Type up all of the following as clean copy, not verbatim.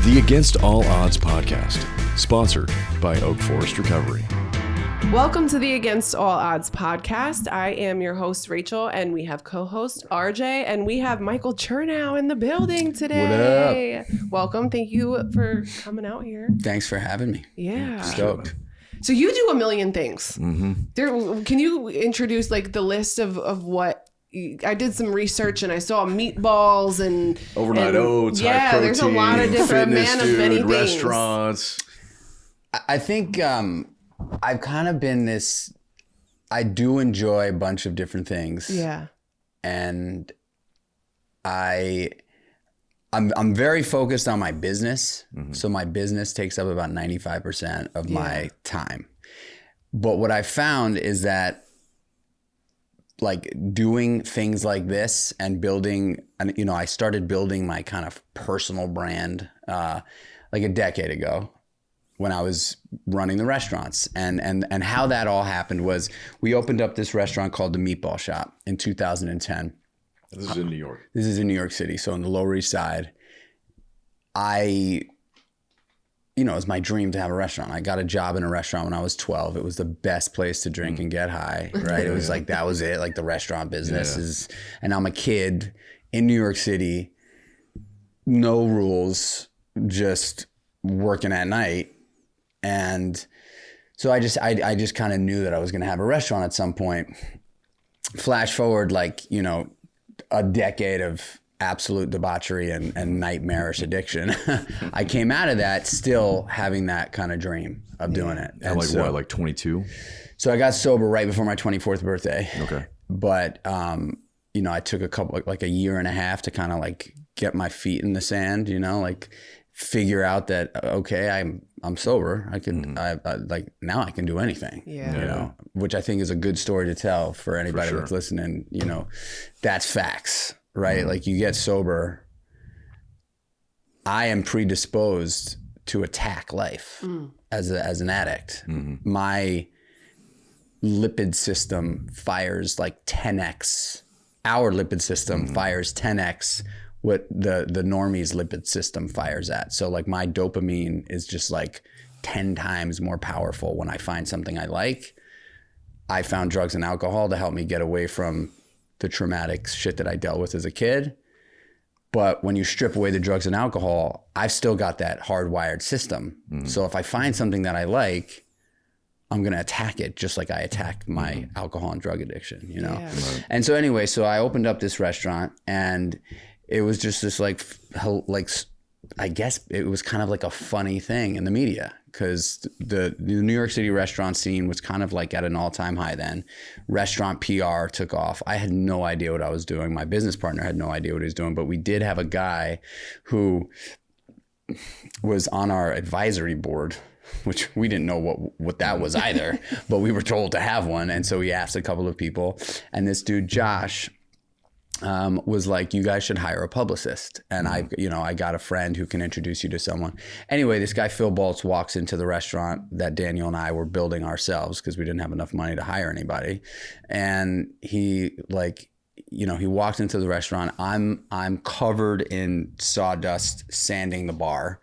The Against All Odds podcast, sponsored by Oak Forest Recovery. Welcome to the Against All Odds podcast. I am your host, Rachel, and we have co-host RJ, and we have Michael Chernow in the building today. What up? Welcome. Thank you for coming out here. Thanks for having me. Yeah. Stoked. So you do a million things. Mm-hmm. Can you introduce like the list of what? I did some research and I saw meatballs and Overnight oats, high protein, there's a lot of different fitness, of many things. Restaurants. I think I've kind of been this, I do enjoy a bunch of different things. Yeah. And I'm very focused on my business. Mm-hmm. So my business takes up about 95% of my time. But what I found is that like doing things like this and building, and you know, I started building my kind of personal brand like a decade ago when I was running the restaurants. And how that all happened was we opened up this restaurant called the Meatball Shop in 2010. This is in New York. This is in New York City, so on the Lower East Side. It was my dream to have a restaurant. I got a job in a restaurant when I was 12. It was the best place to drink and get high, right? It was like, that was it, like the restaurant business is, and I'm a kid in New York City, no rules, just working at night. And so I just kind of knew that I was going to have a restaurant at some point. Flash forward, like, you know, a decade of absolute debauchery and nightmarish addiction. I came out of that still having that kind of dream of doing it. And like so, what, like 22? So I got sober right before my 24th birthday. Okay. But, I took a year and a half to kind of like get my feet in the sand, you know, like figure out that, okay, I'm sober. I can, now I can do anything, you know, which I think is a good story to tell for anybody that's listening. You know, that's facts, right? Like you get sober. I am predisposed to attack life as an addict. My lipid system fires like 10x. Our lipid system fires 10x what the normie's lipid system fires at. So like my dopamine is just like 10 times more powerful when I find something I like. I found drugs and alcohol to help me get away from the traumatic shit that I dealt with as a kid. But when you strip away the drugs and alcohol, I've still got that hardwired system. So if I find something that I like, I'm going to attack it just like I attacked my alcohol and drug addiction, you know? Yeah. And so anyway, so I opened up this restaurant and it was just this like, I guess it was kind of like a funny thing in the media because the New York City restaurant scene was kind of like at an all-time high then. Restaurant PR took off. I had no idea what I was doing. My business partner had no idea what he was doing, but we did have a guy who was on our advisory board, which we didn't know what that was either, but we were told to have one. And so we asked a couple of people, and this dude, Josh, was like, you guys should hire a publicist. And I got a friend who can introduce you to someone. Anyway, this guy, Phil Baltz, walks into the restaurant that Daniel and I were building ourselves because we didn't have enough money to hire anybody. And he he walked into the restaurant. I'm covered in sawdust sanding the bar.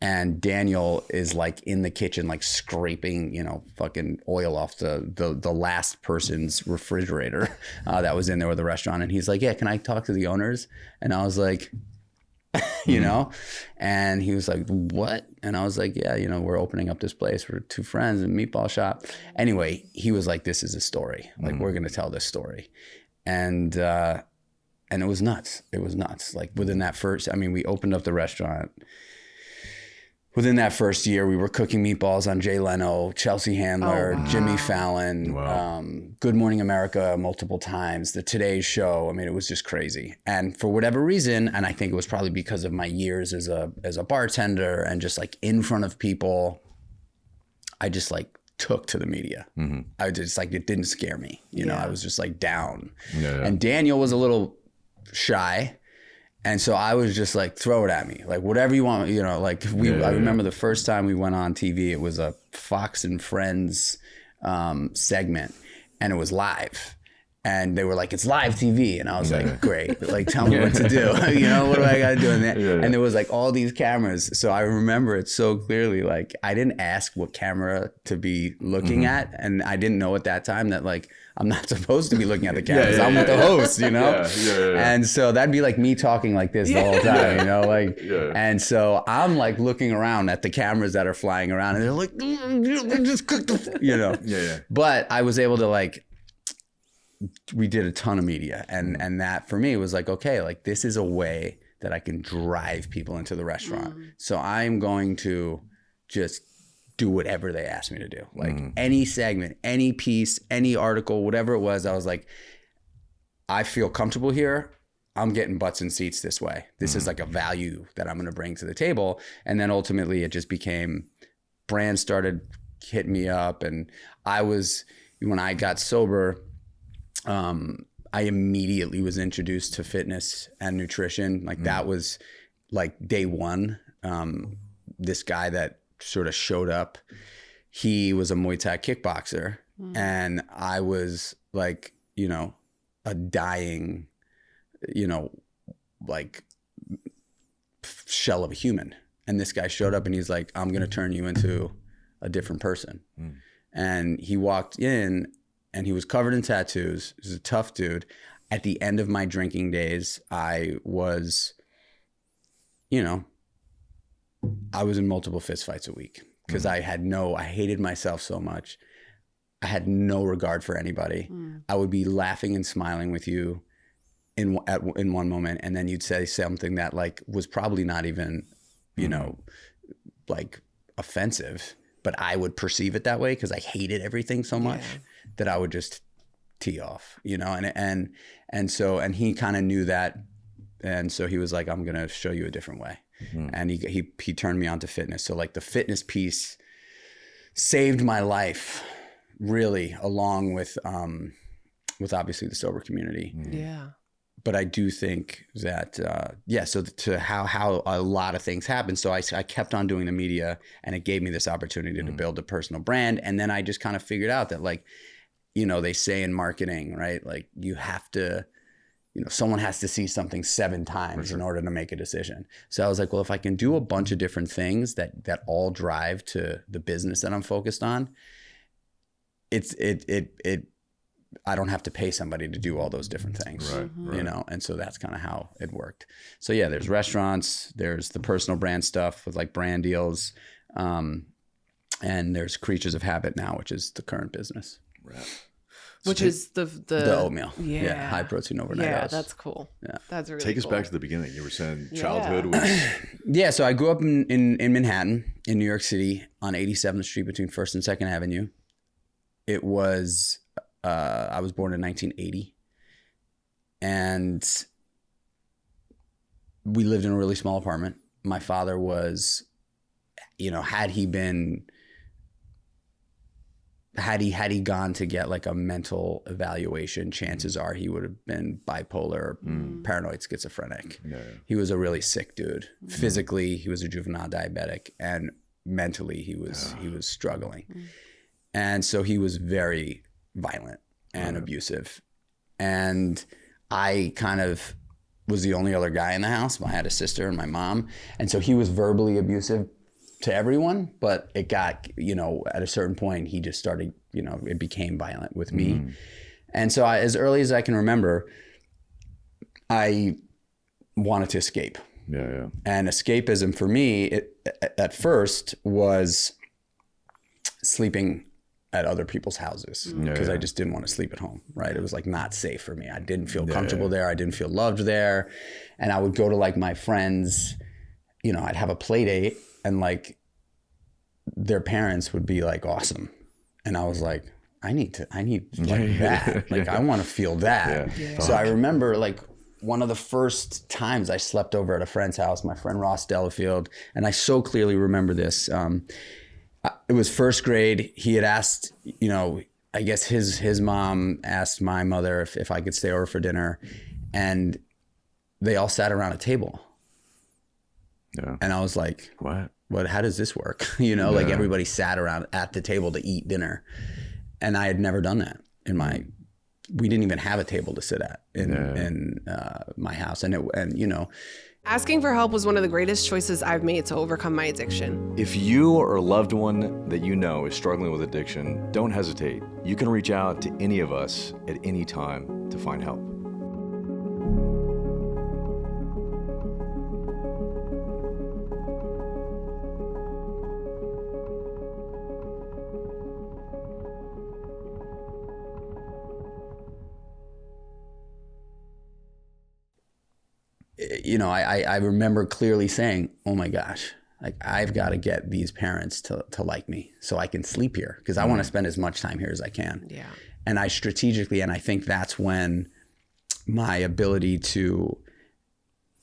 And Daniel is like in the kitchen, like scraping, fucking oil off the last person's refrigerator that was in there with the restaurant. And he's like, yeah, can I talk to the owners? And I was like, and he was like, what? And I was like, yeah, we're opening up this place. We're two friends in Meatball Shop. Anyway, he was like, this is a story. Like, we're going to tell this story. And it was nuts. It was nuts. Like within that we opened up the restaurant. Within that first year, we were cooking meatballs on Jay Leno, Chelsea Handler, Jimmy Fallon, Good Morning America multiple times, the Today Show. I mean, it was just crazy. And for whatever reason, and I think it was probably because of my years as a bartender and just like in front of people, I just like took to the media. I just like, it didn't scare me. You know, I was just like down. And Daniel was a little shy. And so I was just like, throw it at me, like whatever you want, like I remember the first time we went on TV, it was a Fox and Friends segment and it was live. And they were like, it's live TV. And I was like, great. Like, tell me what to do. What do I got to do? And there was like all these cameras. So I remember it so clearly. Like, I didn't ask what camera to be looking at. And I didn't know at that time that like, I'm not supposed to be looking at the cameras. I'm with the host, And so that'd be like me talking like this the whole time, And so I'm like looking around at the cameras that are flying around and they're like, just cook the, But I was able to like, we did a ton of media and that for me was like, okay, like this is a way that I can drive people into the restaurant. So I'm going to just do whatever they ask me to do. Like any segment, any piece, any article, whatever it was, I was like, I feel comfortable here. I'm getting butts and seats this way. This is like a value that I'm going to bring to the table. And then ultimately it just became, brands started hitting me up. And when I got sober, I immediately was introduced to fitness and nutrition. Like that was like day one. This guy that sort of showed up, he was a Muay Thai kickboxer. And I was like, a dying, like shell of a human. And this guy showed up and he's like, I'm going to turn you into a different person. And he walked in and he was covered in tattoos. He was a tough dude. At the end of my drinking days, I was, I was in multiple fistfights a week because I hated myself so much. I had no regard for anybody. I would be laughing and smiling with you in one moment, and then you'd say something that like was probably not even, like offensive, but I would perceive it that way because I hated everything so much that I would just tee off, and he kind of knew that, and so he was like, I'm gonna show you a different way, and he turned me on to fitness. So like the fitness piece saved my life, really, along with obviously the sober community. But I do think that, so to how a lot of things happen. So I kept on doing the media and it gave me this opportunity to build a personal brand. And then I just kind of figured out that like, they say in marketing, right? Like you have to, someone has to see something 7 times in order to make a decision. So I was like, well, if I can do a bunch of different things that all drive to the business that I'm focused on, I don't have to pay somebody to do all those different things, and so that's kind of how it worked. So yeah, there's restaurants, there's the personal brand stuff with like brand deals, and there's Kreatures of Habit now, which is the current business. Which is the oatmeal. Yeah, high protein overnight oats. Yeah, that's cool. Yeah, that's really Take us back to the beginning. You were saying childhood was... So I grew up in Manhattan, in New York City, on 87th Street between 1st and 2nd Avenue. It was... I was born in 1980, and we lived in a really small apartment. My father was, had he gone to get like a mental evaluation, chances are he would have been bipolar, paranoid schizophrenic. He was a really sick dude. Physically, he was a juvenile diabetic, and mentally he was struggling. And so he was very violent and abusive. And I kind of was the only other guy in the house. I had a sister and my mom. And so he was verbally abusive to everyone, but it got, at a certain point, he just started, it became violent with me. And so as early as I can remember, I wanted to escape. And escapism for me, at first was sleeping at other people's houses because I just didn't want to sleep at home, right? It was like not safe for me. I didn't feel comfortable there. I didn't feel loved there. And I would go to like my friends, I'd have a play date and like their parents would be like awesome. And I was like, I need like that. Like I want to feel that. So I remember like one of the first times I slept over at a friend's house, my friend Ross Delafield, and I so clearly remember this. It was first grade. He had asked, I guess his mom asked my mother if I could stay over for dinner, and they all sat around a table. And I was like, what, how does this work? Like everybody sat around at the table to eat dinner. And I had never done that in my we didn't even have a table to sit at in my house. And you know, Asking for help was one of the greatest choices I've made to overcome my addiction. If you or a loved one that you know is struggling with addiction, don't hesitate. You can reach out to any of us at any time to find help. you know, I remember clearly saying, oh my gosh, like I've got to get these parents to like me so I can sleep here, because I want to spend as much time here as I can. Yeah. And I strategically, and I think that's when my ability to,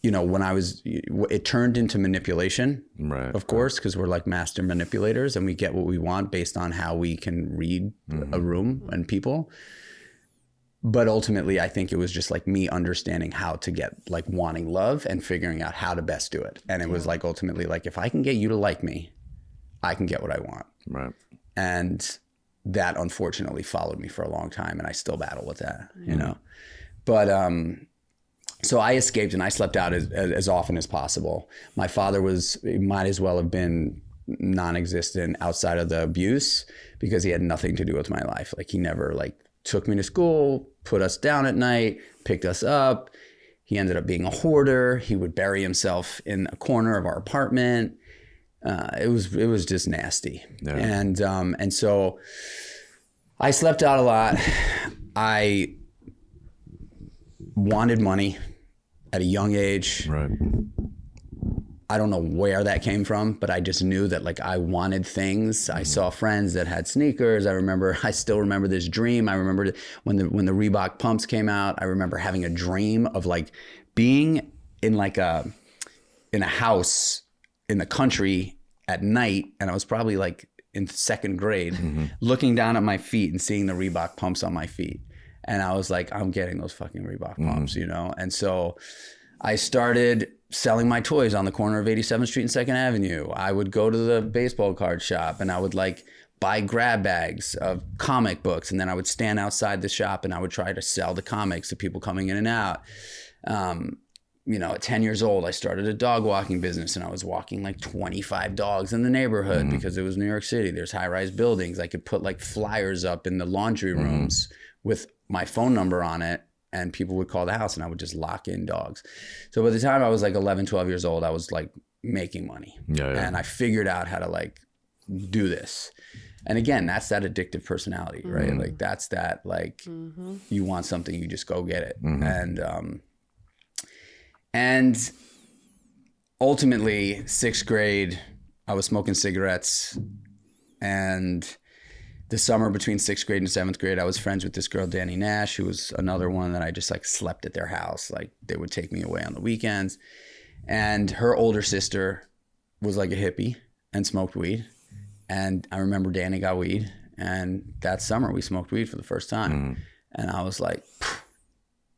you know, when I was, it turned into manipulation, Right. of course, because we're like master manipulators and we get what we want based on how we can read a room and people. But ultimately, I think it was just like me understanding how to get, like, wanting love and figuring out how to best do it. And it was like, ultimately, like, if I can get you to like me, I can get what I want. Right. And that unfortunately followed me for a long time, and I still battle with that, you know. But so I escaped and I slept out as often as possible. My father might as well have been non-existent outside of the abuse, because he had nothing to do with my life. Like, he never like took me to school, put us down at night, picked us up. He ended up being a hoarder. He would bury himself in a corner of our apartment. It was just nasty. Yeah. And so I slept out a lot. I wanted money at a young age. Right. I don't know where that came from, but I just knew that, like, I wanted things. I saw friends that had sneakers. I still remember this dream. I remember when the Reebok pumps came out. I remember having a dream of, like, being in a house in the country at night, and I was probably like in second grade, looking down at my feet and seeing the Reebok pumps on my feet. And I was like, I'm getting those fucking Reebok pumps, you know? And so I started selling my toys on the corner of 87th Street and 2nd Avenue. I would go to the baseball card shop and I would, like, buy grab bags of comic books. And then I would stand outside the shop and I would try to sell the comics to people coming in and out. You know, at 10 years old, I started a dog walking business, and I was walking like 25 dogs in the neighborhood because it was New York City. There's high-rise buildings. I could put, like, flyers up in the laundry rooms with my phone number on it, and people would call the house, and I would just lock in dogs. So by the time I was like 11, 12 years old, I was like making money. Yeah. And I figured out how to, like, do this. And again, that's that addictive personality, right? Like, that's that, like, you want something, you just go get it. And ultimately, 6th grade, I was smoking cigarettes. And the summer between 6th grade and 7th grade, I was friends with this girl, Danny Nash, who was another one that I just, like, slept at their house. Like, they would take me away on the weekends. And her older sister was like a hippie and smoked weed. And I remember Danny got weed. And that summer, we smoked weed for the first time. And I was like,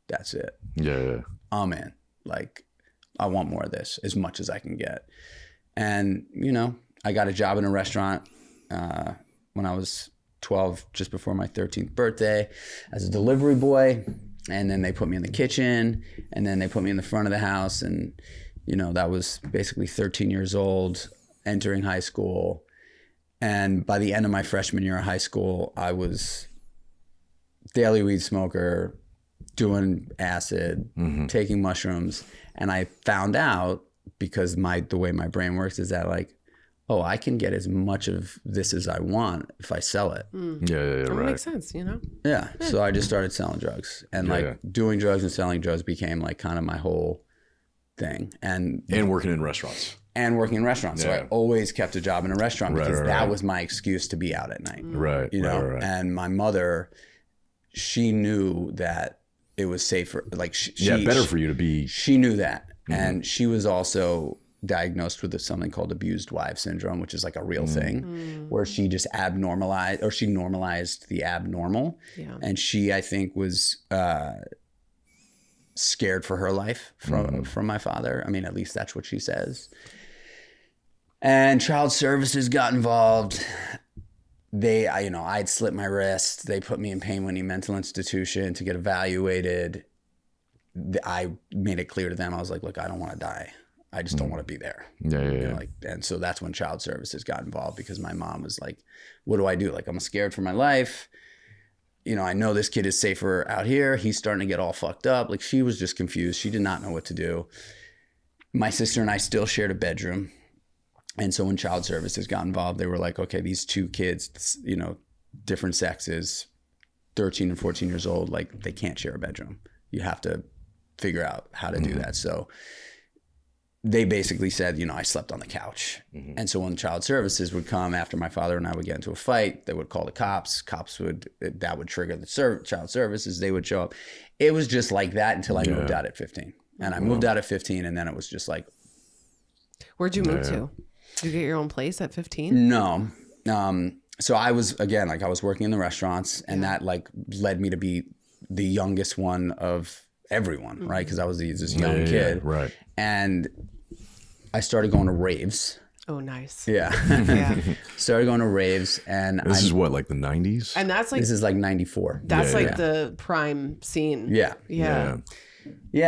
that's it. Yeah. I'm in. Like, I want more of this, as much as I can get. And, you know, I got a job in a restaurant when I was 12, just before my 13th birthday, as a delivery boy. And then they put me in the kitchen, and then they put me in the front of the house. And, you know, that was basically 13 years old, entering high school. And by the end of my freshman year of high school, I was daily weed smoker, doing acid, taking mushrooms. And I found out, because the way my brain works is that, like, oh, I can get as much of this as I want if I sell it. Yeah, That right. makes sense, you know? Yeah. So I just started selling drugs, and doing drugs and selling drugs became, like, kind of my whole thing. And working in restaurants. So I always kept a job in a restaurant, because that was my excuse to be out at night. Right. You know? Right. And my mother, she knew that it was safer. Like, better for you to be. She knew that. And she was also diagnosed with something called abused wife syndrome, which is, like, a real thing, where she just normalized the abnormal. Yeah. And she, I think, was scared for her life from my father. I mean, at least that's what she says. And child services got involved. I'd slit my wrist. They put me in Painwinnie Mental Institution to get evaluated. I made it clear to them. I was like, look, I don't want to die. I just don't want to be there. Yeah. And so that's when child services got involved, because my mom was like, what do I do? Like, I'm scared for my life. I know this kid is safer out here. He's starting to get all fucked up. Like, she was just confused. She did not know what to do. My sister and I still shared a bedroom. And so when child services got involved, they were like, okay, these two kids, different sexes, 13 and 14 years old, like, they can't share a bedroom. You have to figure out how to do that. So they basically said, I slept on the couch. And so when child services would come after my father and I would get into a fight, they would call the cops. That would trigger the child services. They would show up. It was just like that until I moved out at 15. And I moved out at 15, and then it was just like. Where'd you move to? Did you get your own place at 15? No. So I was working in the restaurants, and that like led me to be the youngest one of everyone, right? Because I was this young kid. Right. And I started going to raves. Oh, nice. Yeah. Started going to raves, and this is what, like the 90s? And that's like, this is like 94. That's the prime scene. Yeah. Yeah.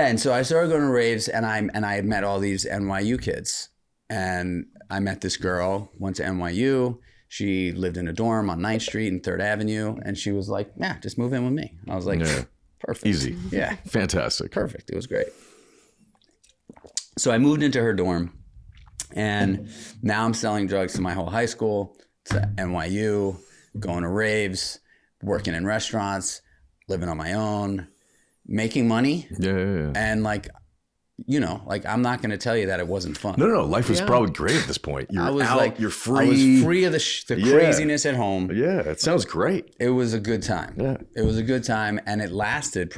And so I started going to raves, and I had met all these NYU kids, and I met this girl, went to NYU. She lived in a dorm on 9th Street and 3rd Avenue, and she was like, yeah, just move in with me. I was like, perfect. Easy. Yeah. Fantastic. Perfect. It was great. So I moved into her dorm, and now I'm selling drugs to my whole high school, to NYU, going to raves, working in restaurants, living on my own, making money. Yeah. And like, I'm not going to tell you that it wasn't fun. No. Life was probably great at this point. You're out, you're free. I was free of the craziness at home. Yeah, it sounds great. It was a good time. Yeah. It was a good time, and it lasted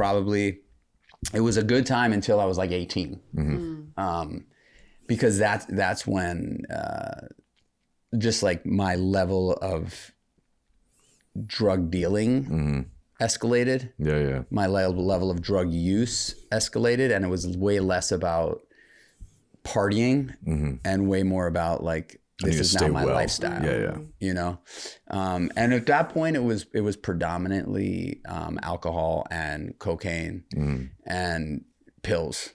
it was a good time until I was like 18. Because that's when just like my level of drug dealing escalated. Yeah. My level of drug use escalated, and it was way less about partying and way more about like, this is now my lifestyle. Yeah. And at that point it was predominantly alcohol and cocaine and pills.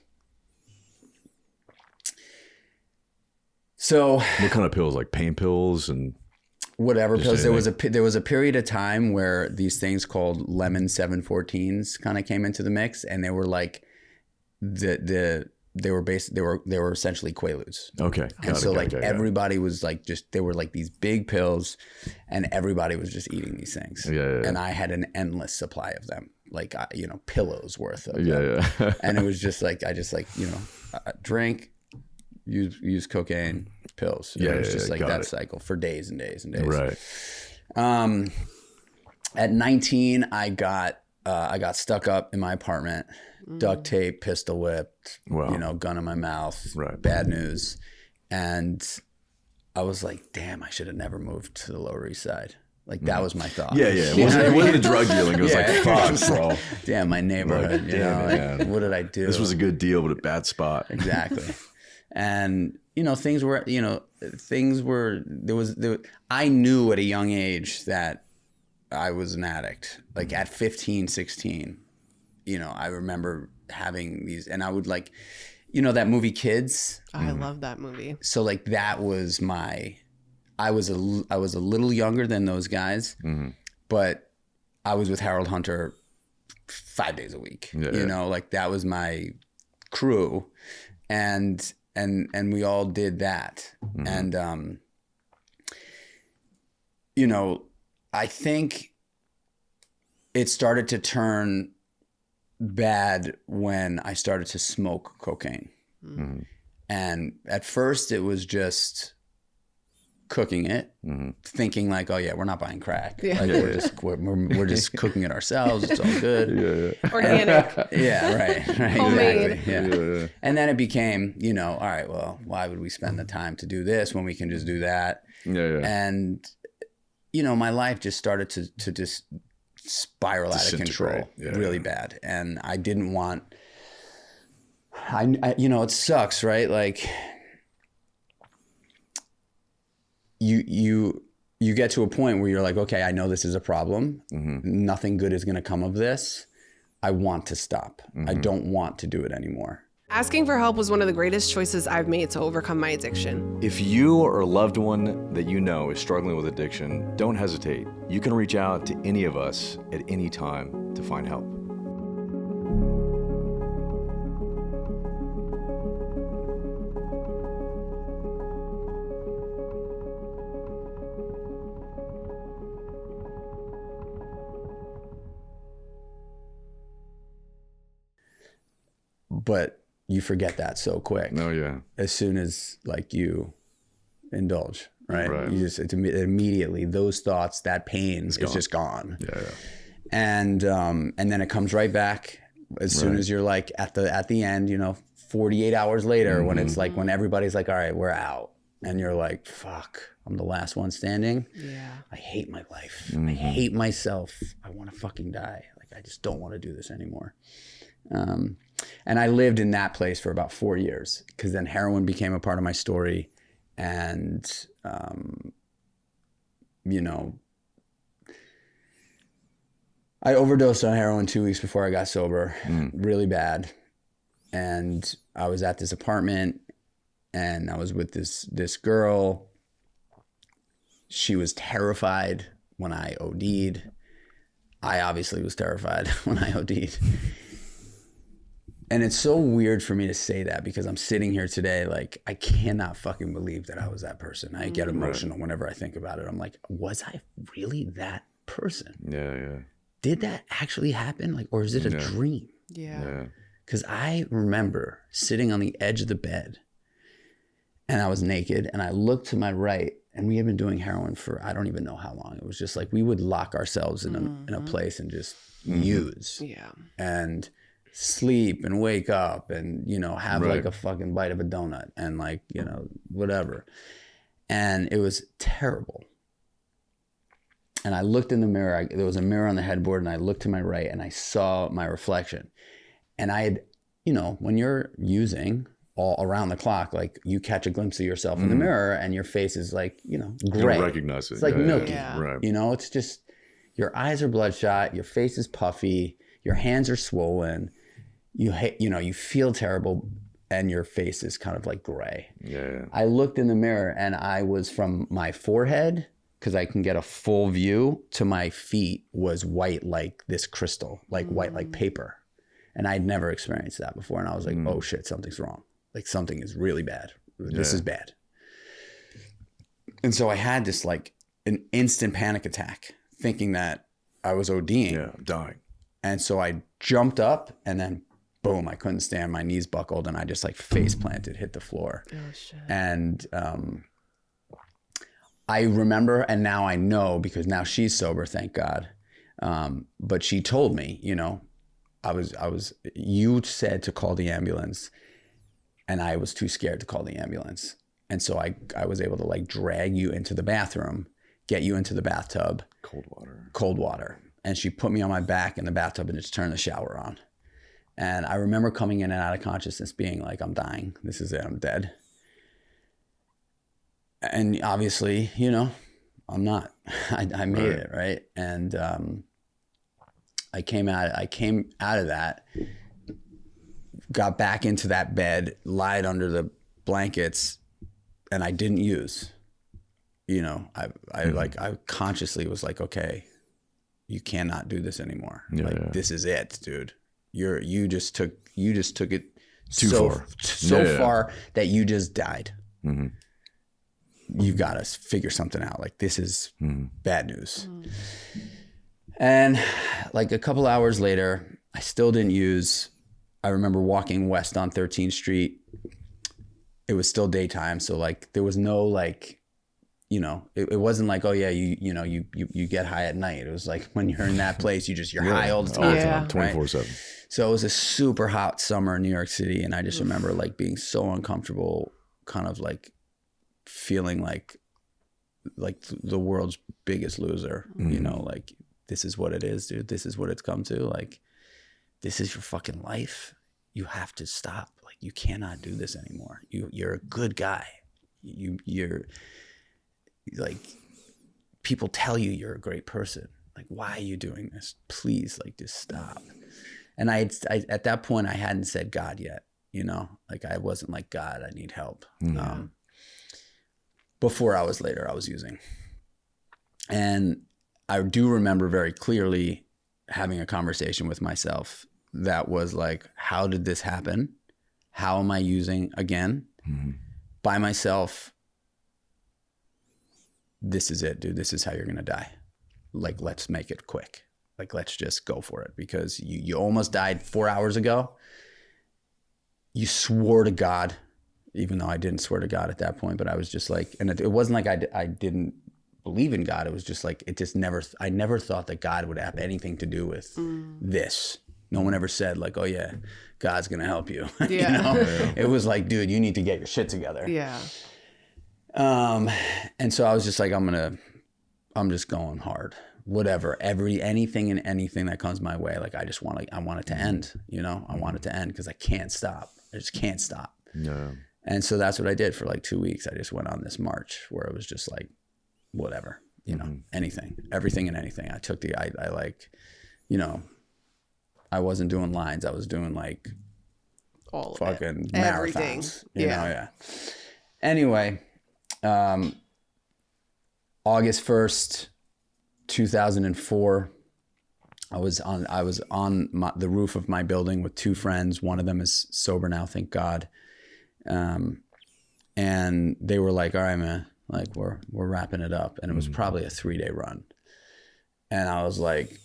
So what kind of pills? Like pain pills and whatever pills. There was a period of time where these things called lemon 714s kind of came into the mix, and they were like they were essentially Quaaludes. Okay. And so everybody was like, they were like these big pills, and everybody was just eating these things. Yeah. And I had an endless supply of them, like, pillows worth of them. Yeah. And it was just like, drink, use cocaine, pills. And it was just like that cycle for days and days and days. Right. At 19, I got stuck up in my apartment, duct tape, pistol whipped, gun in my mouth, bad news. And I was like, damn, I should have never moved to the Lower East Side. Like, that was my thought. Yeah. It wasn't the drug dealing. It was like, fuck, bro. Damn, my neighborhood. Damn, what did I do? This was a good deal, but a bad spot. Exactly. And, I knew at a young age that I was an addict. Like at 15, 16, I remember having these, and I would like, that movie Kids. I love that movie. So like that was I was a little younger than those guys, but I was with Harold Hunter 5 days a week. Like that was my crew, and we all did that. And I think it started to turn bad when I started to smoke cocaine. And at first it was just cooking it, thinking like, oh yeah, we're not buying crack. Like we're just cooking it ourselves. It's all good. Organic. Right. Homemade. Exactly. Yeah. And then it became, all right, well, why would we spend the time to do this when we can just do that? And my life just started to just spiral out of control really bad. And I didn't want, it sucks, right? Like you you get to a point where you're like, okay, I know this is a problem. Nothing good is going to come of this. I want to stop. I don't want to do it anymore. Asking for help was one of the greatest choices I've made to overcome my addiction. If you or a loved one that you know is struggling with addiction, don't hesitate. You can reach out to any of us at any time to find help. But you forget that so quick. Oh, yeah. As soon as like you indulge, right? You just, it's immediately those thoughts, that pain is just gone. Yeah. And then it comes right back as soon as you're like at the end, 48 hours later, when it's like, when everybody's like, all right, we're out. And you're like, fuck, I'm the last one standing. Yeah. I hate my life. I hate myself. I want to fucking die. Like, I just don't want to do this anymore. And I lived in that place for about 4 years, because then heroin became a part of my story. And, I overdosed on heroin 2 weeks before I got sober, really bad. And I was at this apartment and I was with this girl. She was terrified when I OD'd. I obviously was terrified when I OD'd. And it's so weird for me to say that, because I'm sitting here today, like, I cannot fucking believe that I was that person. I get emotional whenever I think about it. I'm like, was I really that person? Yeah. Did that actually happen? Like, or is it a dream? Yeah. Because I remember sitting on the edge of the bed and I was naked and I looked to my right, and we had been doing heroin for, I don't even know how long. It was just like, we would lock ourselves in a place and just use. Yeah. And sleep and wake up and, have like a fucking bite of a donut and like, whatever. And it was terrible. And I looked in the mirror. There was a mirror on the headboard, and I looked to my right and I saw my reflection. And I had, when you're using all around the clock, like, you catch a glimpse of yourself in the mirror and your face is like, gray. You don't recognize it. It's like milky. Yeah. Right. It's just, your eyes are bloodshot, your face is puffy, your hands are swollen. You feel terrible, and your face is kind of like gray. Yeah. I looked in the mirror, and I was, from my forehead, because I can get a full view, to my feet was white like this crystal, like white like paper. And I'd never experienced that before. And I was like, oh shit, something's wrong. Like, something is really bad. This is bad. And so I had this like an instant panic attack, thinking that I was ODing. Yeah, I'm dying. And so I jumped up, and then boom, I couldn't stand. My knees buckled, and I just like face planted, hit the floor. Oh shit. And I remember, and now I know, because now she's sober, thank God. But she told me, you said to call the ambulance, and I was too scared to call the ambulance. And so I was able to like drag you into the bathroom, get you into the bathtub. Cold water. And she put me on my back in the bathtub and just turned the shower on. And I remember coming in and out of consciousness being like, I'm dying. This is it. I'm dead. And obviously, I'm not. I made it, right? And I came out of that, got back into that bed, lied under the blankets, and I didn't use. I consciously was like, okay, you cannot do this anymore. This is it, dude. You just took it so far that you just died. Mm-hmm. You've got to figure something out. Like, this is bad news. And like a couple hours later, I still didn't use. I remember walking west on 13th Street. It was still daytime, so like there was no like, it wasn't like, oh yeah, you get high at night. It was like, when you're in that place, you're high all the time. 24/7. So it was a super hot summer in New York City, and I just remember like being so uncomfortable, kind of like feeling like the world's biggest loser. Like, this is what it is, dude. This is what it's come to. Like, this is your fucking life. You have to stop. Like, you cannot do this anymore. You're a good guy. You're like, people tell you you're a great person. Like, why are you doing this? Please, like, just stop. And I at that point, I hadn't said God yet, you know, like I wasn't like, God, I need help. Before hours later, I was using. And I do remember very clearly having a conversation with myself that was like, how did this happen? How am I using again? By myself? This is it, dude. This is how you're going to die. Like, let's make it quick. Like, let's just go for it, because you almost died 4 hours ago. You swore to God, even though I didn't swear to God at that point, but I was just like, and it wasn't like I didn't believe in God. It was just like, I never thought that God would have anything to do with this. No one ever said like, oh yeah, God's going to help you. Yeah. You know? It was like, dude, you need to get your shit together. Yeah. And so I was just like, I'm just going hard, whatever, anything that comes my way. Like, I want it to end, you know, I want it to end because I can't stop. I just can't stop. Yeah. And so that's what I did for like 2 weeks. I just went on this march where it was just like, whatever, you know, everything and anything. I took I like, you know, I wasn't doing lines. I was doing like all of fucking it. Everything. marathons, you know? Yeah. Anyway, August 1st, 2004, I was on the roof of my building with two friends. One of them is sober now, thank God. And they were like, all right, man, like we're wrapping it up. And it was probably a 3-day run. And I was like,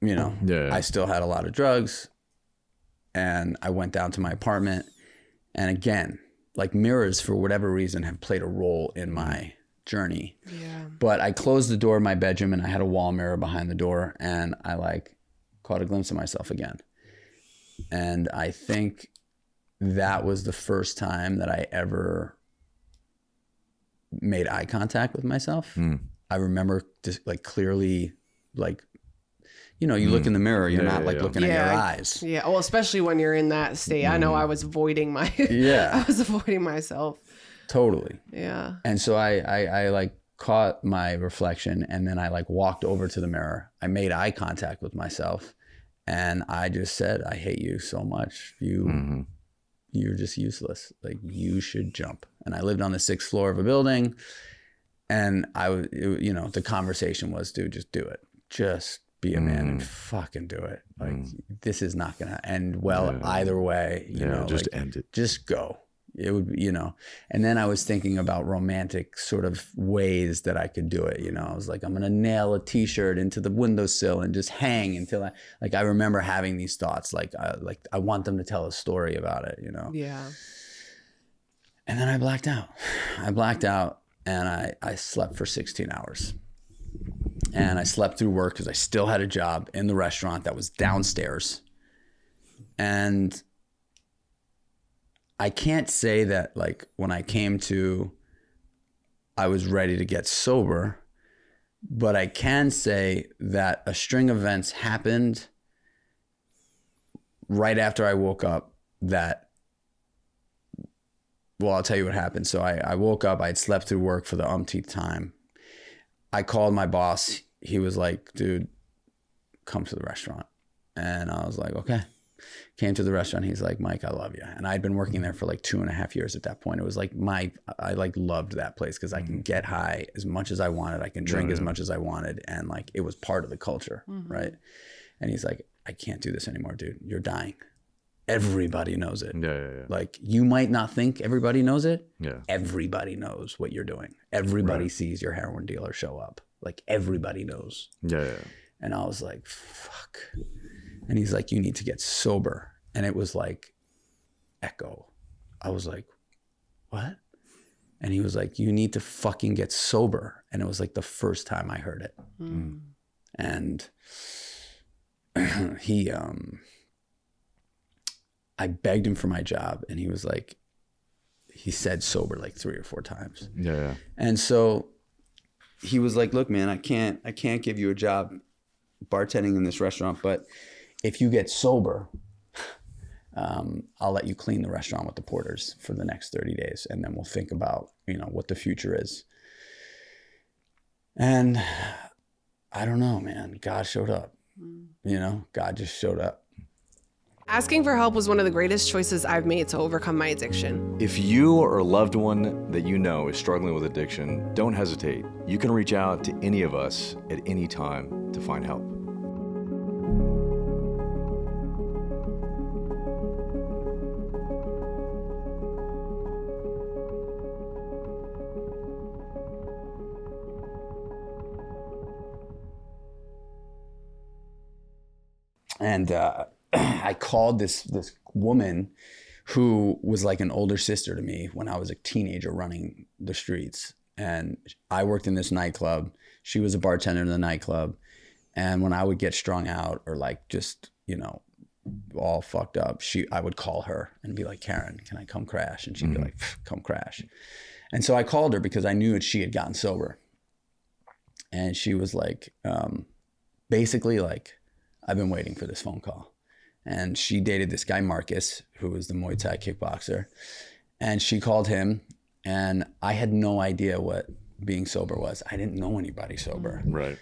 you know, I still had a lot of drugs, and I went down to my apartment. And again, like mirrors for whatever reason have played a role in my journey. Yeah. But I closed the door of my bedroom, and I had a wall mirror behind the door, and I like caught a glimpse of myself again. And I think that was the first time that I ever made eye contact with myself. I remember just like clearly, like, you know, you look in the mirror, you're not like looking at your eyes. Yeah. Well, especially when you're in that state. I know I was avoiding I was avoiding myself. Totally. Yeah. And so I like caught my reflection, and then I like walked over to the mirror. I made eye contact with myself, and I just said, I hate you so much. You're just useless. Like, you should jump. And I lived on the 6th floor of a building, and you know, the conversation was, dude, just do it. Just be a man and fucking do it. Like, this is not going to end well either way. You know, just like, end it. Just go. It would be, you know. And then I was thinking about romantic sort of ways that I could do it. You know, I was like, I'm going to nail a t-shirt into the windowsill and just hang until I remember having these thoughts. Like I want them to tell a story about it, you know? Yeah. And then I blacked out. And I slept for 16 hours. And I slept through work because I still had a job in the restaurant that was downstairs. And I can't say that like when I came to, I was ready to get sober, but I can say that a string of events happened right after I woke up that, well, I'll tell you what happened. So I woke up, I'd slept through work for the umpteenth time. I called my boss. He was like, dude, come to the restaurant. And I was like, okay. Came to the restaurant. He's like, Mike, I love you. And I'd been working there for like 2.5 years at that point. It was like I like loved that place because I can get high as much as I wanted. I can drink as much as I wanted. And like, it was part of the culture. Right. And he's like, I can't do this anymore, dude. You're dying. Everybody knows it. Like, you might not think everybody knows it. Everybody knows what you're doing. Everybody sees your heroin dealer show up. Like, everybody knows. And I was like, fuck. And he's like, you need to get sober. And it was like echo. I was like, what? And he was like, you need to fucking get sober. And it was like the first time I heard it. And I begged him for my job, and he was like, he said sober like 3 or 4 times. And so he was like, look, man, I can't give you a job bartending in this restaurant, but if you get sober, I'll let you clean the restaurant with the porters for the next 30 days. And then we'll think about, you know, what the future is. And I don't know, man. God showed up. You know, God just showed up. Asking for help was one of the greatest choices I've made to overcome my addiction. If you or a loved one that you know is struggling with addiction, don't hesitate. You can reach out to any of us at any time to find help. And I called this woman who was like an older sister to me when I was a teenager running the streets. And I worked in this nightclub. She was a bartender in the nightclub. And when I would get strung out or like just, you know, all fucked up, I would call her and be like, Karen, can I come crash? And she'd be like, come crash. And so I called her because I knew that she had gotten sober. And she was like, basically like, I've been waiting for this phone call. And she dated this guy, Marcus, who was the Muay Thai kickboxer. And she called him, and I had no idea what being sober was. I didn't know anybody sober. Right.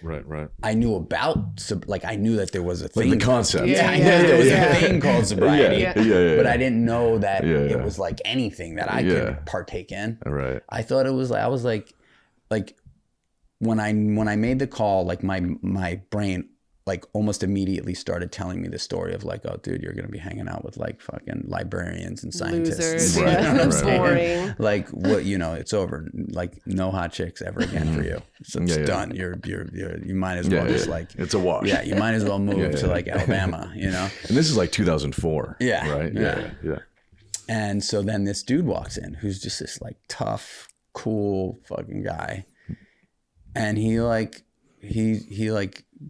I knew I knew that there was a thing. Like the concept. Yeah, I knew there was a thing called sobriety. Yeah. But I didn't know that it was like anything that I could partake in. Right. I thought it was like, I was like when I made the call, like my brain like almost immediately started telling me the story of like, oh dude, you're going to be hanging out with like fucking librarians and scientists. Losers. You know what I'm saying? Boring. Like what, you know, it's over. Like no hot chicks ever again for you. So it's done. You might as well just like, it's a wash. Yeah. You might as well move to like Alabama, you know? And this is like 2004. Yeah. Right. Yeah. And so then this dude walks in who's just this like tough, cool fucking guy. And he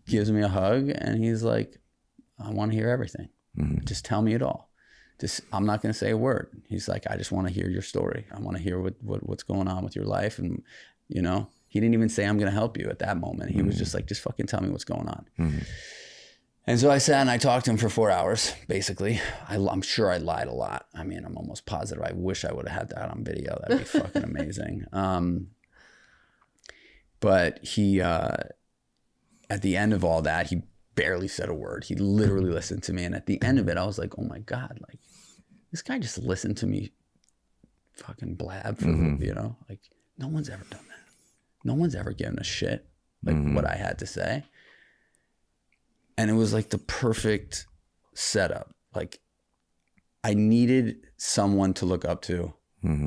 gives me a hug and he's like, I want to hear everything. Just tell me it all. I'm not going to say a word. He's like, I just want to hear your story. I want to hear what's going on with your life. And, you know, he didn't even say, I'm going to help you at that moment. He was just like, just fucking tell me what's going on. And so I sat and I talked to him for 4 hours, basically. I'm sure I lied a lot. I mean, I'm almost positive. I wish I would have had that on video. That'd be fucking amazing. But he, at the end of all that, he barely said a word. He literally listened to me. And at the end of it, I was like, oh my God, like this guy just listened to me fucking blab for, you know, like no one's ever done that. No one's ever given a shit like what I had to say. And it was like the perfect setup. Like I needed someone to look up to.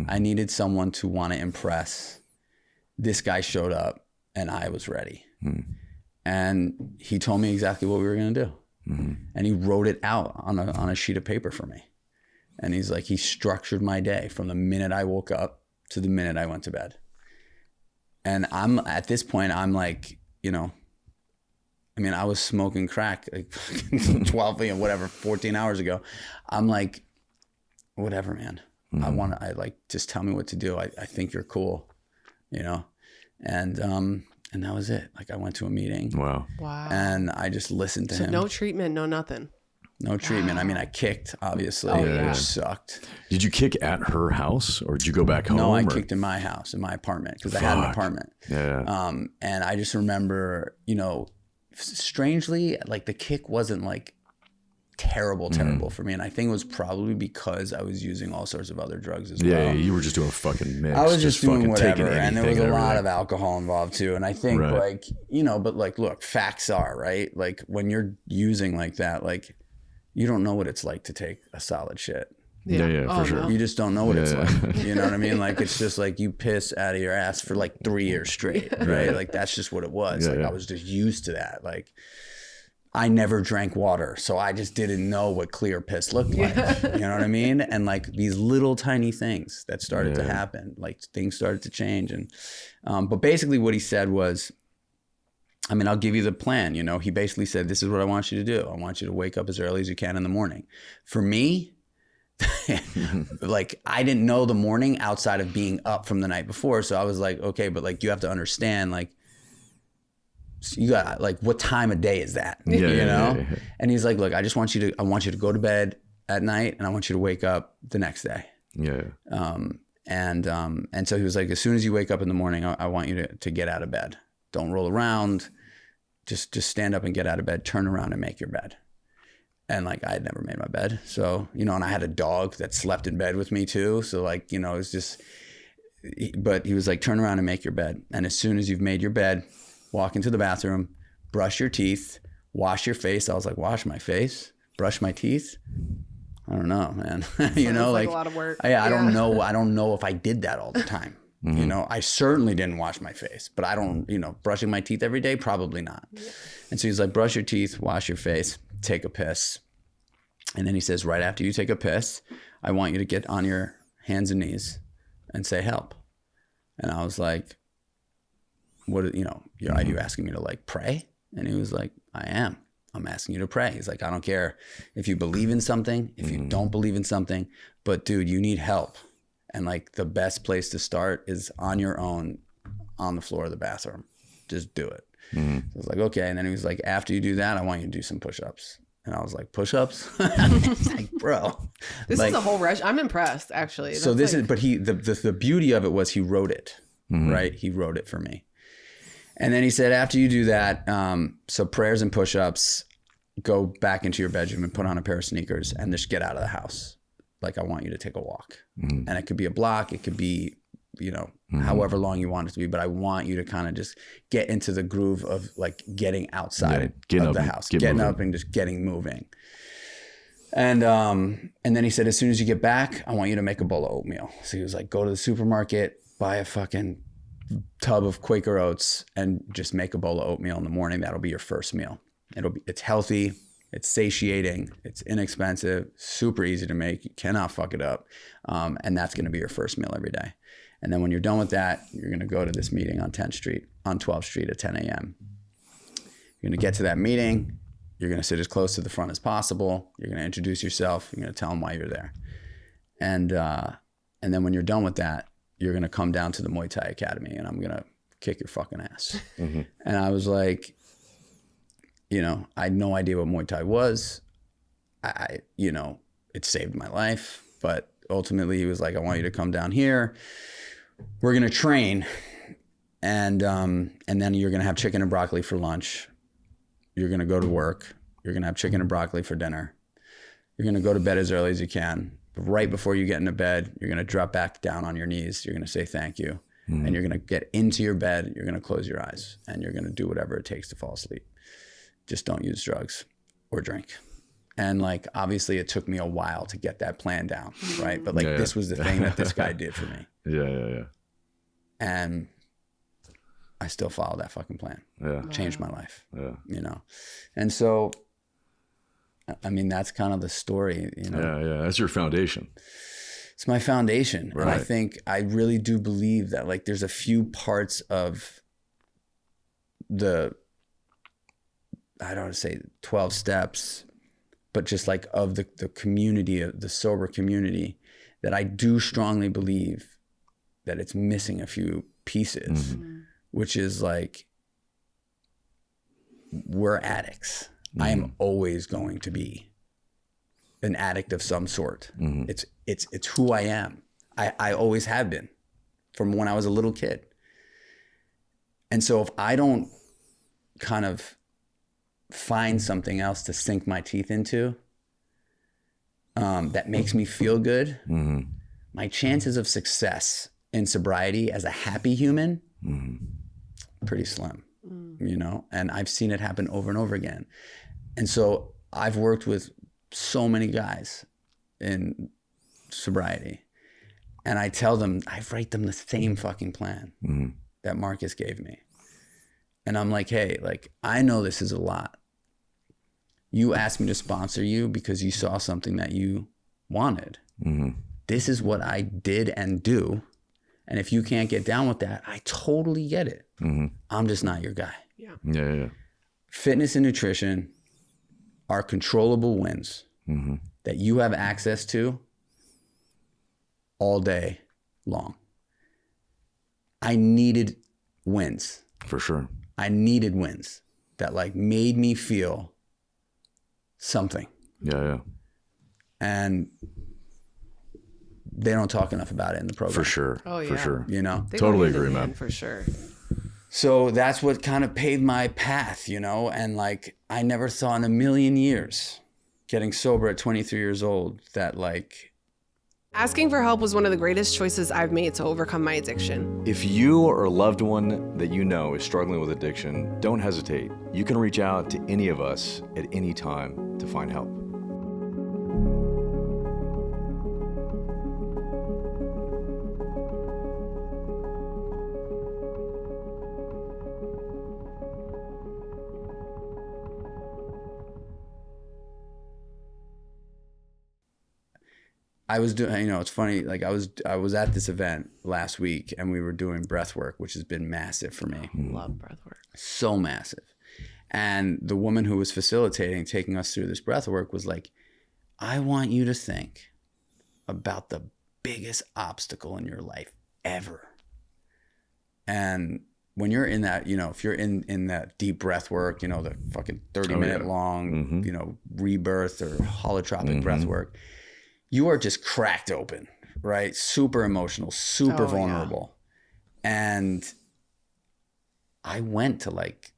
I needed someone to want to impress. This guy showed up and I was ready. And he told me exactly what we were going to do. And he wrote it out on a sheet of paper for me. And he's like, he structured my day from the minute I woke up to the minute I went to bed. And I'm at this point, I'm like, you know, I mean, I was smoking crack like 12, you know, whatever, 14 hours ago. I'm like, whatever, man. I like, just tell me what to do. I think you're cool, you know? And that was it. Like I went to a meeting. Wow. And I just listened to him. No treatment, no nothing. No treatment. Wow. I mean, I kicked, obviously, which sucked. Did you kick at her house or did you go back home? No, I kicked in my house, in my apartment, because I had an apartment. And I just remember, you know, strangely, like the kick wasn't like terrible for me. And I think it was probably because I was using all sorts of other drugs as well. Yeah, you were just doing a fucking mix. I was just doing whatever. And there was a lot of alcohol involved too. And I think like, you know, but like, look, facts are, right? Like when you're using like that, like you don't know what it's like to take a solid shit. For sure. No. You just don't know what it's like. You know what I mean? Like it's just like you piss out of your ass for like 3 years straight, right? Like that's just what it was. I was just used to that. Like I never drank water, so I just didn't know what clear piss looked like. You know what I mean? And like these little tiny things that started to happen, like things started to change. And but basically what he said was, I mean, I'll give you the plan. You know, he basically said, this is what I want you to do. I want you to wake up as early as you can in the morning. For me, like I didn't know the morning outside of being up from the night before. So I was like, okay, but like you have to understand, like, you got like, what time of day is that? You know? And he's like, look, I want you to go to bed at night and I want you to wake up the next day. And so he was like, as soon as you wake up in the morning, I want you to get out of bed. Don't roll around. Just stand up and get out of bed, turn around and make your bed. And like, I had never made my bed. So, you know, and I had a dog that slept in bed with me too. So like, you know, it was just, but he was like, turn around and make your bed. And as soon as you've made your bed, walk into the bathroom, brush your teeth, wash your face. I was like, wash my face, brush my teeth. I don't know, man. You know, like a lot of work. I don't know. I don't know if I did that all the time. You know, I certainly didn't wash my face, but I don't, you know, brushing my teeth every day, probably not. Yeah. And so he's like, brush your teeth, wash your face, take a piss. And then he says, right after you take a piss, I want you to get on your hands and knees and say help. And I was like, what, you know, are you asking me to like pray? And he was like, I am. I'm asking you to pray. He's like, I don't care if you believe in something, if you don't believe in something, but dude, you need help. And like the best place to start is on your own, on the floor of the bathroom. Just do it. So I was like, okay. And then he was like, after you do that, I want you to do some push-ups. And I was like, push-ups? Like, bro. This is a whole rush. I'm impressed, actually. So this is, but the beauty of it was he wrote it, right? He wrote it for me. And then he said, after you do that, so prayers and push-ups, go back into your bedroom and put on a pair of sneakers and just get out of the house. Like, I want you to take a walk. And it could be a block. It could be, you know, however long you want it to be. But I want you to kind of just get into the groove of like getting outside of the house, getting up and just getting moving. And then he said, as soon as you get back, I want you to make a bowl of oatmeal. So he was like, go to the supermarket, buy a fucking tub of Quaker Oats and just make a bowl of oatmeal in the morning. That'll be your first meal. It's healthy. It's satiating. It's inexpensive, super easy to make. You cannot fuck it up. And that's going to be your first meal every day. And then when you're done with that, you're going to go to this meeting on 12th Street at 10 a.m. You're going to get to that meeting. You're going to sit as close to the front as possible. You're going to introduce yourself. You're going to tell them why you're there. And then when you're done with that, you're going to come down to the Muay Thai Academy and I'm going to kick your fucking ass. And I was like, you know, I had no idea what Muay Thai was. You know, it saved my life. But ultimately, he was like, I want you to come down here. We're going to train. And then you're going to have chicken and broccoli for lunch. You're going to go to work. You're going to have chicken and broccoli for dinner. You're going to go to bed as early as you can. But right before you get into bed, you're going to drop back down on your knees. You're going to say thank you. And you're going to get into your bed. You're going to close your eyes. And you're going to do whatever it takes to fall asleep. Just don't use drugs or drink. And like, obviously it took me a while to get that plan down, right? But like, this was the thing that this guy did for me. Yeah. And I still follow that fucking plan. Yeah. Changed my life. Yeah. You know? And so, I mean, that's kind of the story, you know? Yeah. That's your foundation. It's my foundation. Right. And I think, I really do believe that like, there's a few parts of I don't want to say 12 steps, but just like of the community, of the sober community, that I do strongly believe that it's missing a few pieces, which is like, we're addicts. I am always going to be an addict of some sort. It's who I am. I always have been from when I was a little kid. And so if I don't kind of find something else to sink my teeth into that makes me feel good, my chances of success in sobriety as a happy human, pretty slim, you know? And I've seen it happen over and over again. And so I've worked with so many guys in sobriety and I tell them, I write them the same fucking plan that Marcus gave me. And I'm like, hey, like, I know this is a lot. You asked me to sponsor you because you saw something that you wanted. This is what I did and do. And if you can't get down with that, I totally get it. I'm just not your guy. Yeah. Fitness and nutrition are controllable wins that you have access to all day long. I needed wins. For sure. I needed wins that like made me feel something. Yeah. And they don't talk enough about it in the program. For sure. Oh, yeah. For sure. You know? They Totally go hand in agree, hand, man. For sure. So that's what kind of paved my path, you know? And like, I never thought in a million years getting sober at 23 years old that like, Asking for help was one of the greatest choices I've made to overcome my addiction. If you or a loved one that you know is struggling with addiction, don't hesitate. You can reach out to any of us at any time to find help. I was doing, you know, it's funny, like I was at this event last week and we were doing breath work, which has been massive for me. Love breath work. So massive. And the woman who was facilitating, taking us through this breath work was like, I want you to think about the biggest obstacle in your life ever. And when you're in that, you know, if you're in that deep breath work, you know, the fucking 30-minute long, you know, rebirth or holotropic breath work, you are just cracked open, right? Super emotional, super vulnerable. Yeah. And I went to like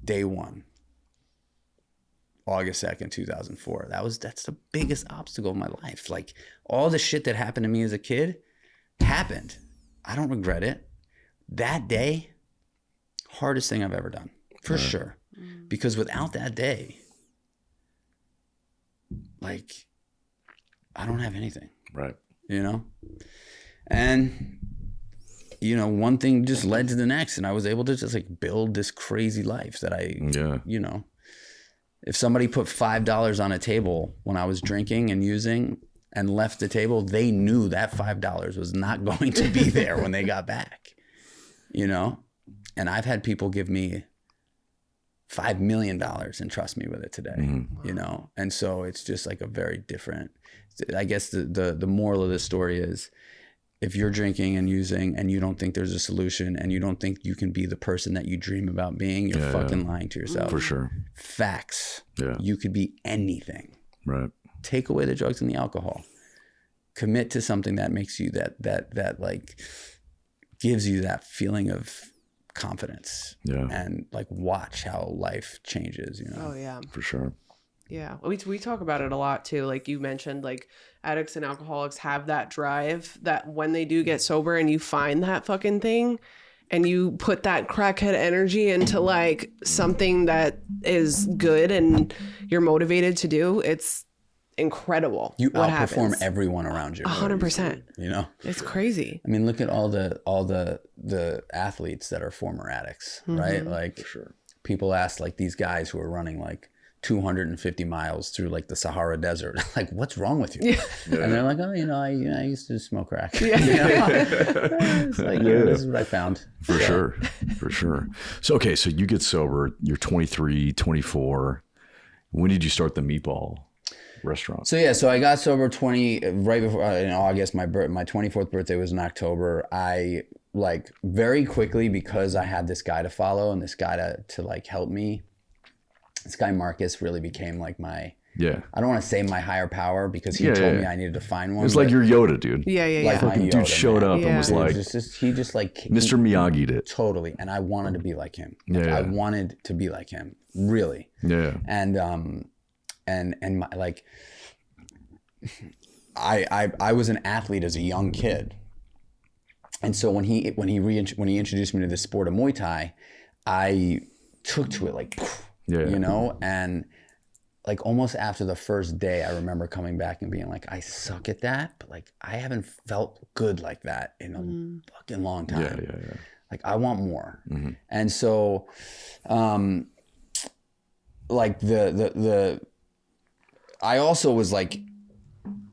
day one, August 2nd, 2004. That's the biggest obstacle of my life. Like all the shit that happened to me as a kid happened. I don't regret it. That day, hardest thing I've ever done, for sure. Because without that day, like, I don't have anything. Right. You know? And, you know, one thing just led to the next. And I was able to just like build this crazy life that you know, if somebody put $5 on a table when I was drinking and using and left the table, they knew that $5 was not going to be there when they got back, you know? And I've had people give me $5 million and trust me with it today, you know? And so it's just like a very different, I guess the moral of this story is if you're drinking and using and you don't think there's a solution and you don't think you can be the person that you dream about being, you're fucking lying to yourself. For sure. Facts. Yeah. You could be anything. Right. Take away the drugs and the alcohol. Commit to something that makes you that like gives you that feeling of confidence. Yeah. And like watch how life changes, you know. Oh yeah. For sure. Yeah. We talk about it a lot too. Like you mentioned, like addicts and alcoholics have that drive that when they do get sober and you find that fucking thing and you put that crackhead energy into like something that is good and you're motivated to do, it's incredible. You outperform everyone around you. 100%. You know? It's crazy. I mean, look at all the athletes that are former addicts, right? Like for sure. People ask like these guys who are running like 250 miles through like the Sahara Desert. Like, what's wrong with you? Yeah. And they're like, oh, you know, I used to smoke crack. Yeah. You know? It's like, this is what I found. For sure. For sure. So, okay. So you get sober, you're 23, 24. When did you start the Meatball restaurant? So yeah, so I got sober right before in August. My 24th birthday was in October. I like very quickly, because I had this guy to follow and this guy to like help me. This guy Marcus really became like my, I don't want to say my higher power because he told me I needed to find one. It was like your Yoda, dude. Like my Yoda, dude showed up and was like, he just like Mr. Miyagi'd it. Totally. And I wanted to be like him. I wanted to be like him, really. Yeah. And my, like, I was an athlete as a young kid. And so when he introduced me to the sport of Muay Thai, I took to it like, you know, and like almost after the first day, I remember coming back and being like, I suck at that, but like I haven't felt good like that in a fucking long time. Yeah. Like I want more. And so, like I also was like,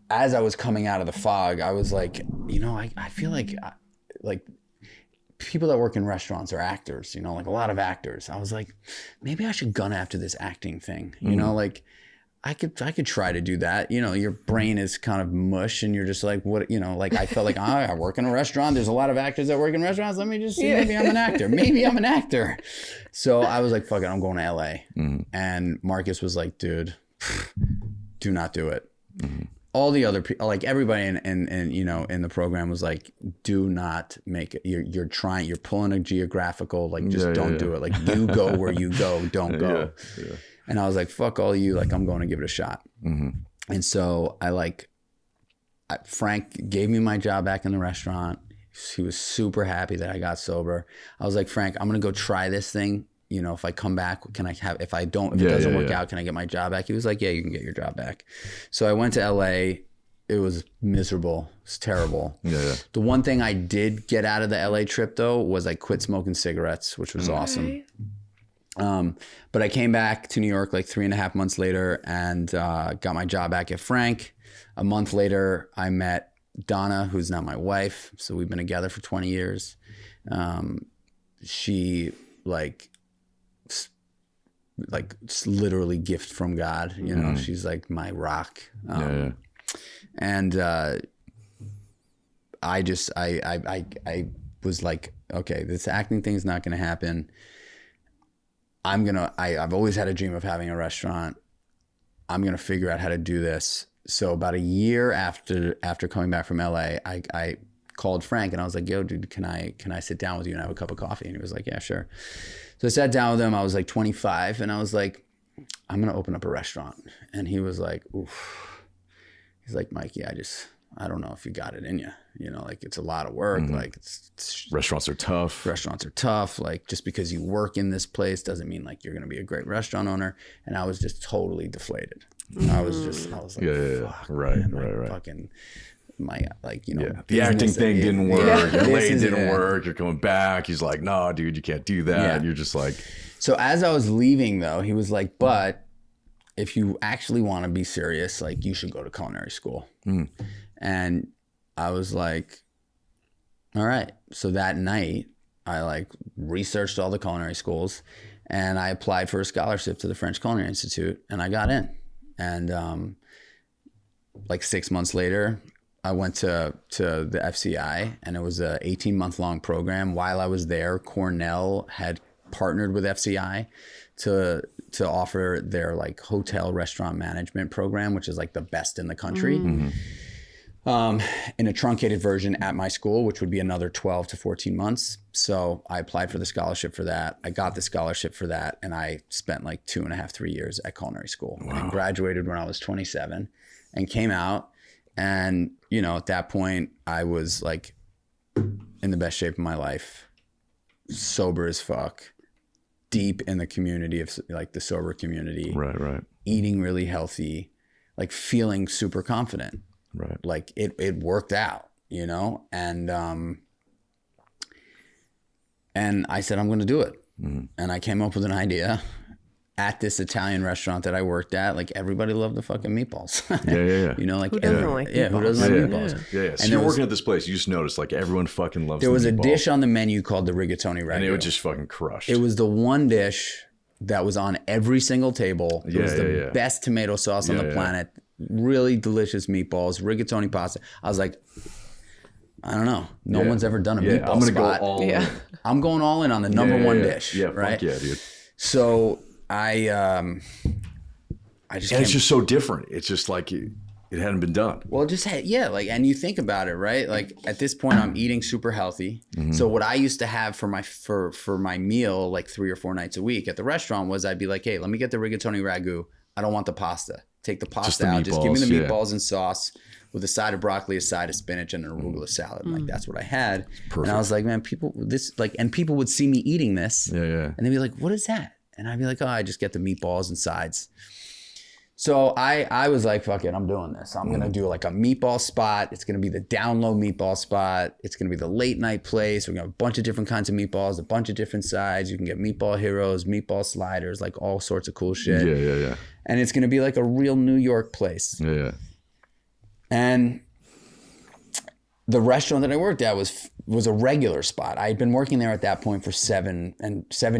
as I was coming out of the fog, I was like, you know, I feel like people that work in restaurants are actors, you know, like a lot of actors. I was like, maybe I should gun after this acting thing. You know, like I could try to do that. You know, your brain is kind of mush and you're just like, what, you know, like I felt like, I work in a restaurant. There's a lot of actors that work in restaurants. Let me just see, maybe I'm an actor. Maybe I'm an actor. So I was like, fuck it, I'm going to LA. And Marcus was like, dude, do not do it. all the other people, like everybody in you know, in the program was like, do not make it. You're pulling a geographical, like just don't do it. Like you go where you go, don't go. Yeah. And I was like, fuck all you, like I'm going to give it a shot. And so Frank gave me my job back in the restaurant. He was super happy that I got sober. I was like, Frank, I'm going to go try this thing. You know, if I come back, can I have, if it doesn't work out, can I get my job back? He was like, yeah, you can get your job back. So I went to LA. It was miserable. It's terrible. The one thing I did get out of the LA trip though, was I quit smoking cigarettes, which was awesome. But I came back to New York like 3.5 months later and got my job back at Frank. A month later, I met Donna, who's now my wife. So we've been together for 20 years. She just literally gift from God, you know, she's like my rock. And I was like, okay, this acting thing's not going to happen. I've always had a dream of having a restaurant. I'm going to figure out how to do this. So about a year after coming back from LA, I called Frank and I was like, yo, dude, can I sit down with you and have a cup of coffee? And he was like, yeah, sure. So I sat down with him. I was like 25 and I was like, I'm going to open up a restaurant. And he was like, oof. He's like, Mikey, I don't know if you got it in you. You know, like it's a lot of work. Like restaurants are tough. Like just because you work in this place doesn't mean like you're going to be a great restaurant owner. And I was just totally deflated. I was like, fuck, right. Fucking my, like, you know, the acting thing didn't work. LA didn't work. You're coming back. He's like, no, dude, you can't do that. Yeah. And you're just like. So as I was leaving though, he was like, but if you actually want to be serious, like you should go to culinary school. And I was like, all right. So that night I like researched all the culinary schools and I applied for a scholarship to the French Culinary Institute and I got in. And like 6 months later, I went to the FCI and it was a 18-month long program. While I was there, Cornell had partnered with FCI to offer their like hotel restaurant management program, which is like the best in the country. In a truncated version at my school, which would be another 12 to 14 months. So I applied for the scholarship for that. I got the scholarship for that. And I spent like 2.5, 3 years at culinary school. Wow. And graduated when I was 27 and came out. And, you know, at that point I was like in the best shape of my life, sober as fuck, deep in the community of like the sober community, right. Eating really healthy, like feeling super confident. Right. Like it worked out, you know? And I said, I'm going to do it. And I came up with an idea at this Italian restaurant that I worked at. Like everybody loved the fucking meatballs. Yeah. You know, like who doesn't like meatballs? Who doesn't like meatballs? Yeah. So and you're working at this place, you just noticed like everyone fucking loves there was meatball. A dish on the menu called the rigatoni ragu. And it was just fucking crushed. It was the one dish that was on every single table. It was the best tomato sauce on the planet. Really delicious meatballs, rigatoni pasta. I was like, I don't know. No one's ever done a meatball I'm gonna spot. go all in. I'm going all in on the number one dish. Yeah, right? Fuck yeah, dude. So I just and it's just so different. It's just like it hadn't been done. Well, it just had, like, and you think about it, right? Like at this point I'm eating super healthy. So what I used to have for my meal, like 3 or 4 nights a week at the restaurant was I'd be like, hey, let me get the rigatoni ragu. I don't want the pasta. Take the pasta out. Just give me the meatballs and sauce with a side of broccoli, a side of spinach, and an arugula salad. Like that's what I had. And I was like, man, people would see me eating this. And they'd be like, what is that? And I'd be like, oh, I just get the meatballs and sides. So I was like, fuck it, I'm doing this. I'm gonna do like a meatball spot. It's gonna be the down low meatball spot. It's gonna be the late night place. We're gonna have a bunch of different kinds of meatballs, a bunch of different sides. You can get meatball heroes, meatball sliders, like all sorts of cool shit. Yeah. And it's gonna be like a real New York place. Yeah. And the restaurant that I worked at was a regular spot. I had been working there at that point for 7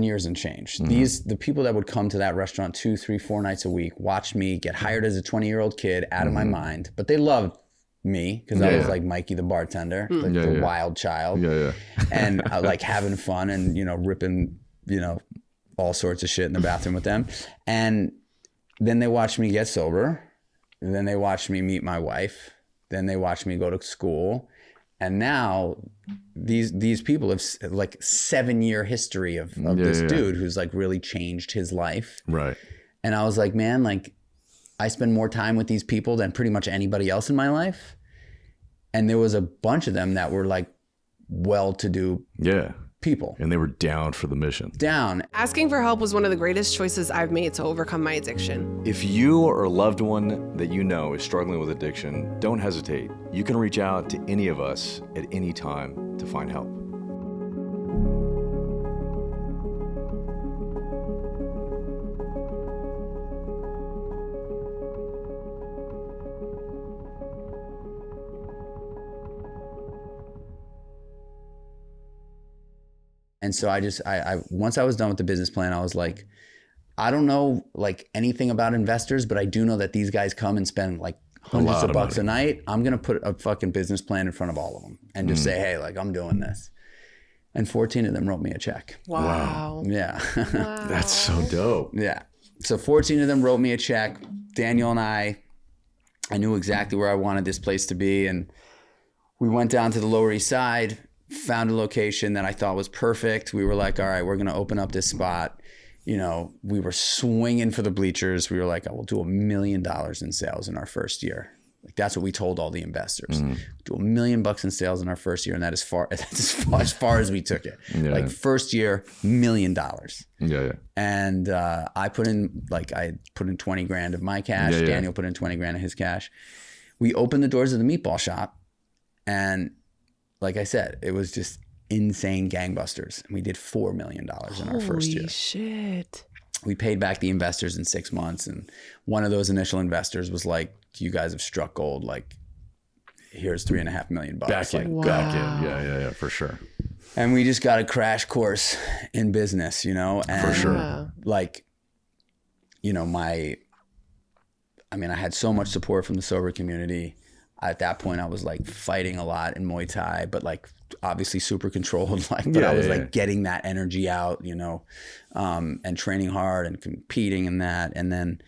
years and change. The people that would come to that restaurant 2, 3, 4 nights a week watched me get hired as a 20-year-old kid out of my mind, but they loved me because I was like Mikey the bartender, like the wild child, and like having fun and ripping all sorts of shit in the bathroom with them. And then they watched me get sober. Then they watched me meet my wife. Then they watched me go to school. And now these people have like 7-year history of this dude who's like really changed his life. Right. And I was like, man, like I spend more time with these people than pretty much anybody else in my life. And there was a bunch of them that were like well-to-do people. And they were down for the mission. Down. Asking for help was one of the greatest choices I've made to overcome my addiction. If you or a loved one that you know is struggling with addiction, don't hesitate. You can reach out to any of us at any time to find help. And so I once I was done with the business plan, I was like, I don't know like anything about investors, but I do know that these guys come and spend like hundreds of bucks a night. I'm going to put a fucking business plan in front of all of them and just say, hey, like I'm doing this. And 14 of them wrote me a check. Wow. Yeah. Wow. That's so dope. Yeah. So 14 of them wrote me a check. Daniel and I knew exactly where I wanted this place to be. And we went down to the Lower East Side, found a location that I thought was perfect. We were like, all right, we're going to open up this spot. You know, we were swinging for the bleachers. We were like, I will do $1 million in sales in our first year. Like that's what we told all the investors. Do $1 million in sales in our first year. And that's as far as we took it. Yeah. Like first year, $1 million. Yeah. And I put in 20 grand of my cash. Yeah. Daniel put in 20 grand of his cash. We opened the doors of the Meatball Shop, and like I said, it was just insane gangbusters. And we did $4 million in our first year. Holy shit. We paid back the investors in 6 months. And one of those initial investors was like, you guys have struck gold. Like, here's $3.5 million. Back in. Yeah, for sure. And we just got a crash course in business, you know? And For sure. like, you know, I had so much support from the sober community. At that point, I was like fighting a lot in Muay Thai, but like obviously super controlled. But I was like getting that energy out, you know, and training hard and competing in that. And then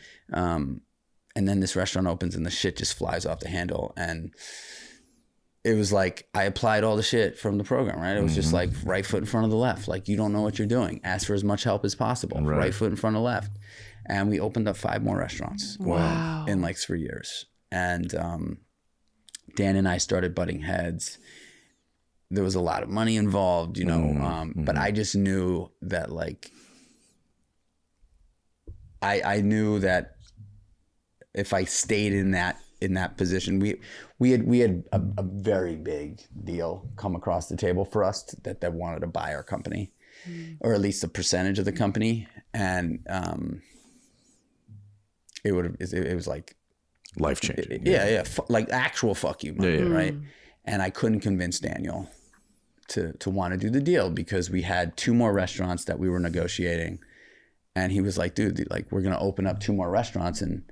this restaurant opens and the shit just flies off the handle. And it was like I applied all the shit from the program, right? It was just like right foot in front of the left. Like you don't know what you're doing. Ask for as much help as possible. Right foot in front of left. And we opened up 5 more restaurants. Wow. In like 3 years. And Dan and I started butting heads. There was a lot of money involved, you know, but I just knew that like, I knew that if I stayed in that position, we had a very big deal come across the table for us that wanted to buy our company, or at least a percentage of the company. And it was like, Life changing. Yeah. Like actual fuck you money, right? And I couldn't convince Daniel to want to do the deal because we had 2 more restaurants that we were negotiating. And he was like, dude, like we're going to open up 2 more restaurants in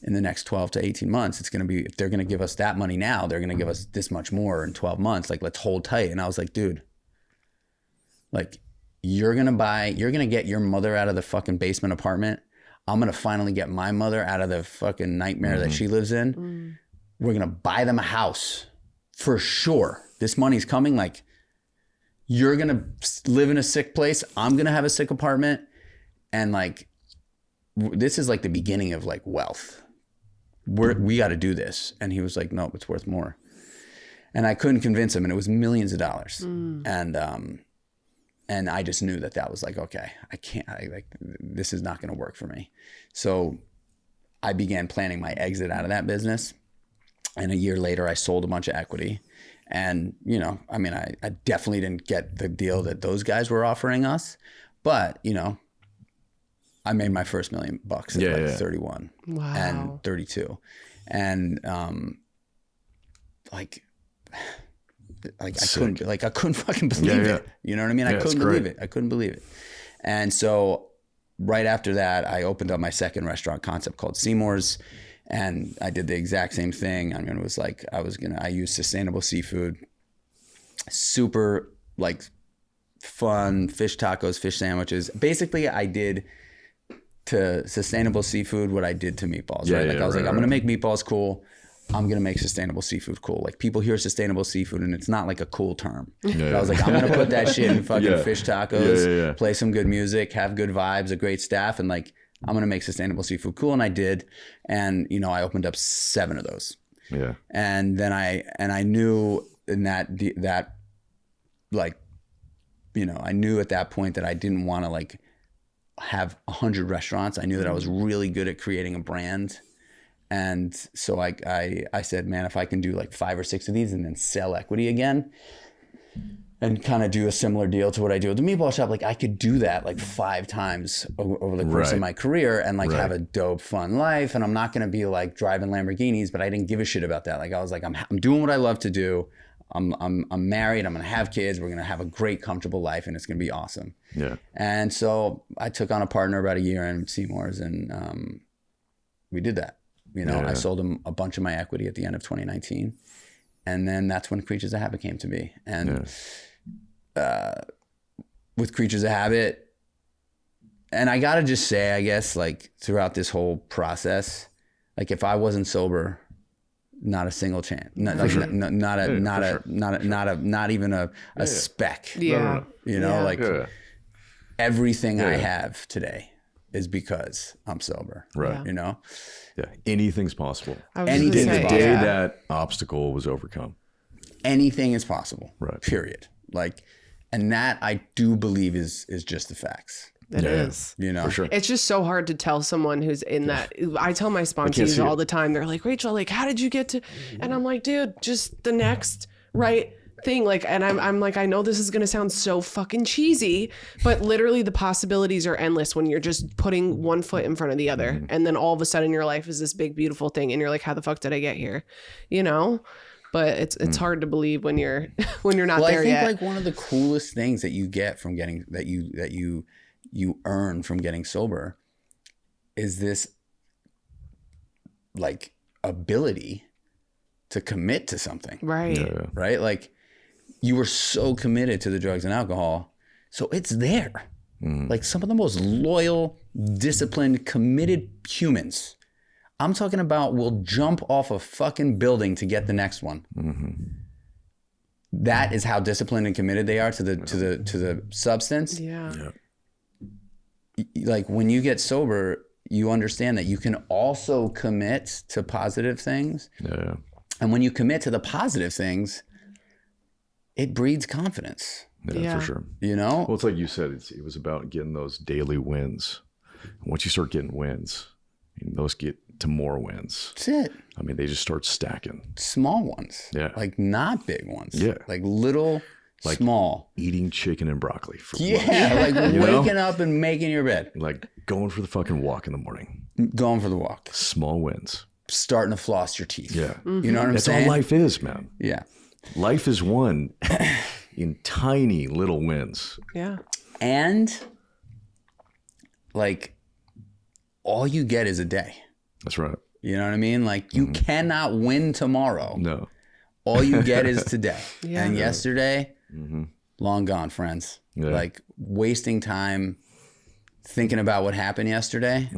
the next 12 to 18 months. It's going to be, if they're going to give us that money now, they're going to give us this much more in 12 months. Like, let's hold tight. And I was like, dude, like you're going to get your mother out of the fucking basement apartment. I'm going to finally get my mother out of the fucking nightmare that she lives in. We're going to buy them a house for sure. This money's coming. Like, you're going to live in a sick place. I'm going to have a sick apartment. And like, this is like the beginning of like wealth. We got to do this. And he was like, no, it's worth more. And I couldn't convince him. And it was millions of dollars. And I just knew that was like, okay, this is not going to work for me. So I began planning my exit out of that business. And a year later, I sold a bunch of equity. And, you know, I mean, I definitely didn't get the deal that those guys were offering us. But, you know, I made my first $1 million at 31 and 32. And I couldn't fucking believe it. You know what I mean? I couldn't believe it. And so right after that, I opened up my second restaurant concept called Seymour's, and I did the exact same thing. I mean, it was like I used sustainable seafood, super like fun fish tacos, fish sandwiches. Basically, I did to sustainable seafood what I did to meatballs, Yeah, right? Like yeah, I was right, like, I'm right. gonna make meatballs cool. I'm gonna make sustainable seafood cool. Like people hear sustainable seafood and it's not like a cool term. But I was like, I'm gonna put that shit in fucking Yeah. fish tacos, Yeah. play some good music, have good vibes, a great staff, and like I'm gonna make sustainable seafood cool. And I did. And you know, I opened up 7 of those. Yeah. And then I knew in that like, you know, I knew at that point that I didn't want to like have 100 restaurants. I knew that I was really good at creating a brand. And so I said, man, if I can do like 5 or 6 of these and then sell equity again and kind of do a similar deal to what I do with the Meatball Shop, like I could do that like 5 times over the course of my career and like have a dope, fun life. And I'm not going to be like driving Lamborghinis, but I didn't give a shit about that. Like I was like, I'm doing what I love to do. I'm married. I'm going to have kids. We're going to have a great, comfortable life and it's going to be awesome. Yeah. And so I took on a partner about a year in Seymour's and we did that. You know, I sold him a bunch of my equity at the end of 2019. And then that's when Kreatures of Habit came to be. And with Kreatures of Habit, and I got to just say, I guess, like throughout this whole process, like if I wasn't sober, not a single chance, not even a speck. Yeah. You know, like everything I Yeah. have today is because I'm sober. Right. You know? Yeah. Anything's possible. I was Any gonna day say, is The day yeah. that obstacle was overcome. Anything is possible. Right. Period. Like, and that I do believe is just the facts. It is. You know? For sure. It's just so hard to tell someone who's in that. I tell my see sponsees all it. the time. They're like, Rachel, like, how did you get to? And I'm like, dude, just the next right thing. Like, and I'm like, I know this is gonna sound so fucking cheesy, but literally the possibilities are endless when you're just putting one foot in front of the other, and then all of a sudden your life is this big beautiful thing, and you're like, how the fuck did I get here? You know. But it's hard to believe when you're not Well, there I think yet. like one of the coolest things that you get from getting that you earn from getting sober is this like ability to commit to something. Right. Yeah. Right? Like you were so committed to the drugs and alcohol, so it's there. Like some of the most loyal, disciplined, committed humans. I'm talking about will jump off a fucking building to get the next one. That is how disciplined and committed they are to the substance. Yeah. Like when you get sober, you understand that you can also commit to positive things. Yeah. And when you commit to the positive things, it breeds confidence, Yeah. For sure. you know? Well, it's like you said, it was about getting those daily wins. Once you start getting wins, those get to more wins. That's it. I mean, they just start stacking. Small ones. Yeah. Like not big ones. Yeah. Like little, Like small. Eating chicken and broccoli for lunch. Yeah. Like You know? waking up and making your bed. Like going for the fucking walk in the morning. Going for the walk. Small wins. Starting to floss your teeth. Yeah. You know what I'm That's saying? all life is, man. Yeah. Life is won in tiny little wins. Yeah. And like all you get is a day. That's right. You know what I mean? Like you cannot win tomorrow. No. All you get is today. Yeah. And yesterday, long gone, friends. Yeah. Like wasting time thinking about what happened yesterday,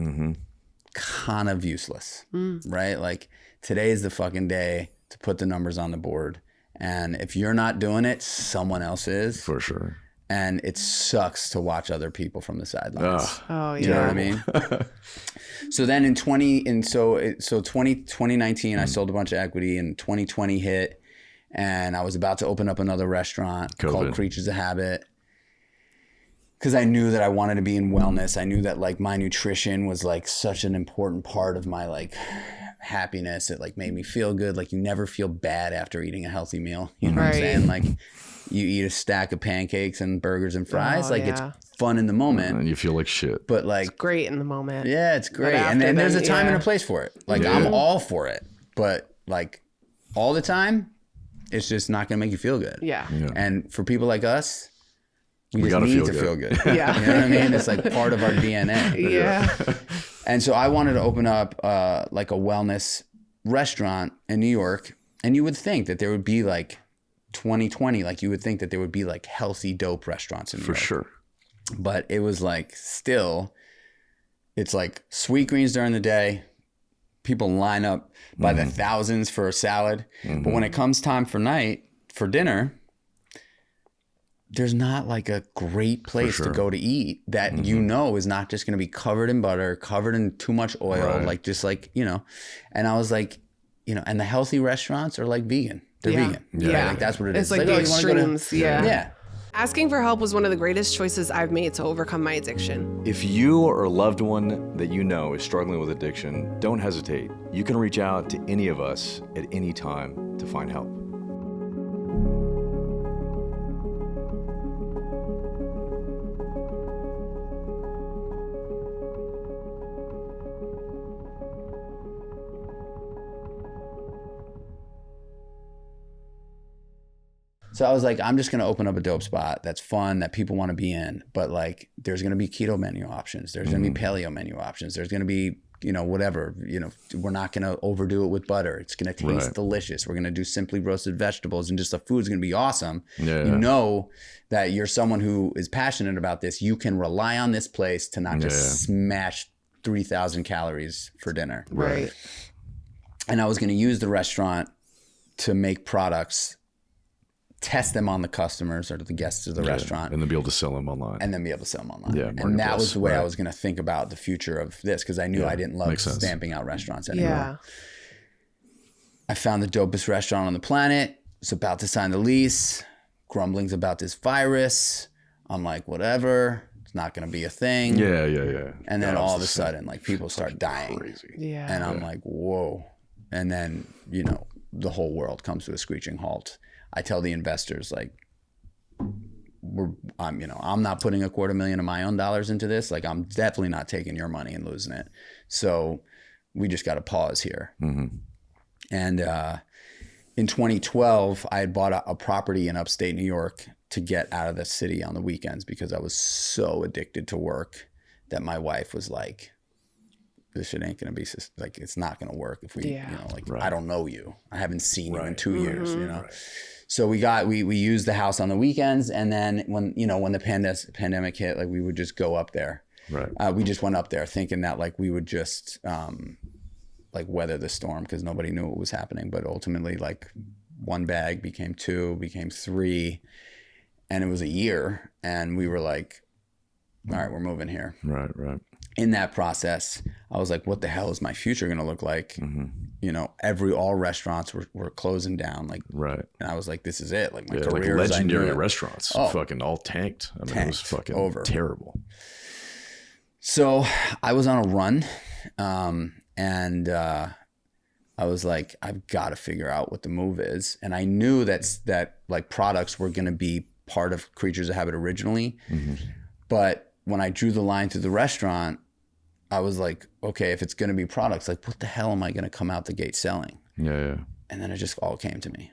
kind of useless, right? Like today is the fucking day to put the numbers on the board. And if you're not doing it, someone else is. For sure. And it sucks to watch other people from the sidelines. Oh yeah. You know what I mean? So then in 2019, I sold a bunch of equity, and 2020 hit, and I was about to open up another restaurant called Kreatures of Habit because I knew that I wanted to be in wellness. I knew that like my nutrition was like such an important part of my like happiness. It like made me feel good. Like you never feel bad after eating a healthy meal. You know what I'm Right. saying? Like you eat a stack of pancakes and burgers and fries. Oh, like yeah. it's fun in the moment, And you feel like shit. but like Great in the moment. yeah, it's great. after And then there's a then, time and yeah. a place for it. Like Yeah. I'm all for it, but like all the time, it's just not gonna make you feel good. Yeah. And for people like us, we just gotta need feel to good. feel good. Yeah. You know what I mean? It's like part of our DNA. Yeah. And so I wanted to open up like a wellness restaurant in New York. And you would think that there would be like 2020, like you would think that there would be like healthy, dope restaurants in New For York. sure. But it was like still, it's like Sweetgreens during the day. People line up by the thousands for a salad. But when it comes time for dinner, there's not like a great place to go to eat that you know is not just going to be covered in butter, covered in too much oil, like just like, you know. And I was like, you know, and the healthy restaurants are like vegan. They're vegan. Yeah. Like that's what it is. It's like the extremes. Yeah. Asking for help was one of the greatest choices I've made to overcome my addiction. If you or a loved one that you know is struggling with addiction, don't hesitate. You can reach out to any of us at any time to find help. So I was like, I'm just going to open up a dope spot that's fun, that people want to be in. But like, there's going to be keto menu options. There's going to be paleo menu options. There's going to be, you know, whatever, you know, we're not going to overdo it with butter. It's going to taste delicious. We're going to do simply roasted vegetables and just the food's going to be awesome. You know that you're someone who is passionate about this. You can rely on this place to not just smash 3,000 calories for dinner. Right. And I was going to use the restaurant to make products, test them on the customers or the guests of the restaurant. And then be able to sell them online. And then be able to sell them online. Yeah, and that was the way I was going to think about the future of this, because I knew I didn't love stamping out restaurants anymore. Yeah. I found the dopest restaurant on the planet. Was about to sign the lease. Grumblings about this virus. I'm like, whatever. It's not going to be a thing. Yeah. And then all of a sudden, like, people start dying. Crazy. Yeah. And I'm like, whoa. And then, you know, the whole world comes to a screeching halt. I tell the investors, like, I'm not putting $250,000 of my own dollars into this. Like, I'm definitely not taking your money and losing it. So we just got to pause here. And in 2012, I had bought a property in upstate New York to get out of the city on the weekends because I was so addicted to work that my wife was like, this shit ain't gonna be like, it's not gonna work if we, you know, like, I don't know you. I haven't seen you in 2 years, you know? So we used the house on the weekends. And then when the pandemic hit, like, we would just go up there. We just went up there thinking that, like, we would just, like, weather the storm because nobody knew what was happening. But ultimately, like, one bag became 2, became 3, and it was a year. And we were like, all right, we're moving here. Right. In that process, I was like, what the hell is my future going to look like? You know, all restaurants were closing down. Like, and I was like, this is it. Like, my career, like legendary restaurants, fucking all tanked. I mean, it was fucking over. Terrible. So I was on a run. And I was like, I've got to figure out what the move is. And I knew that like products were going to be part of Kreatures of Habit originally. But when I drew the line through the restaurant, I was like, okay, if it's going to be products, like, what the hell am I going to come out the gate selling? And then it just all came to me.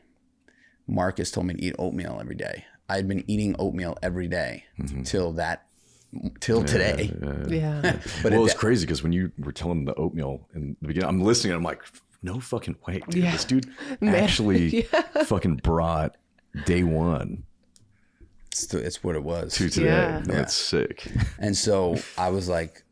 Marcus told me to eat oatmeal every day. I had been eating oatmeal every day till today. But well, it's crazy because when you were telling the oatmeal in the beginning, I'm listening and I'm like, no fucking way, dude. This dude actually fucking brought day one. It's what it was to today. That's sick. And so I was like,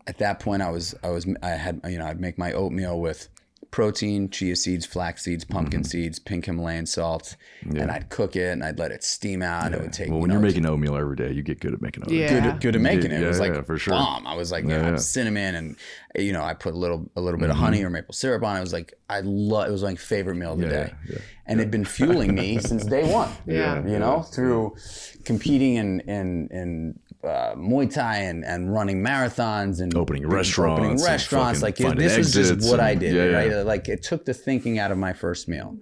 at that point, I'd make my oatmeal with protein, chia seeds, flax seeds, pumpkin seeds, pink Himalayan salt, and I'd cook it and I'd let it steam out. And it would take. Well, when you're making oatmeal every day, you get good at making oatmeal. Good at making it. It was like for sure. bomb. I was like, cinnamon, and I put a little bit of honey or maple syrup on it. It was like it was my favorite meal of the day, and it'd been fueling me since day one. Through competing in Muay Thai and running marathons and opening restaurants. Like this was just what I did, right? Like it took the thinking out of my first meal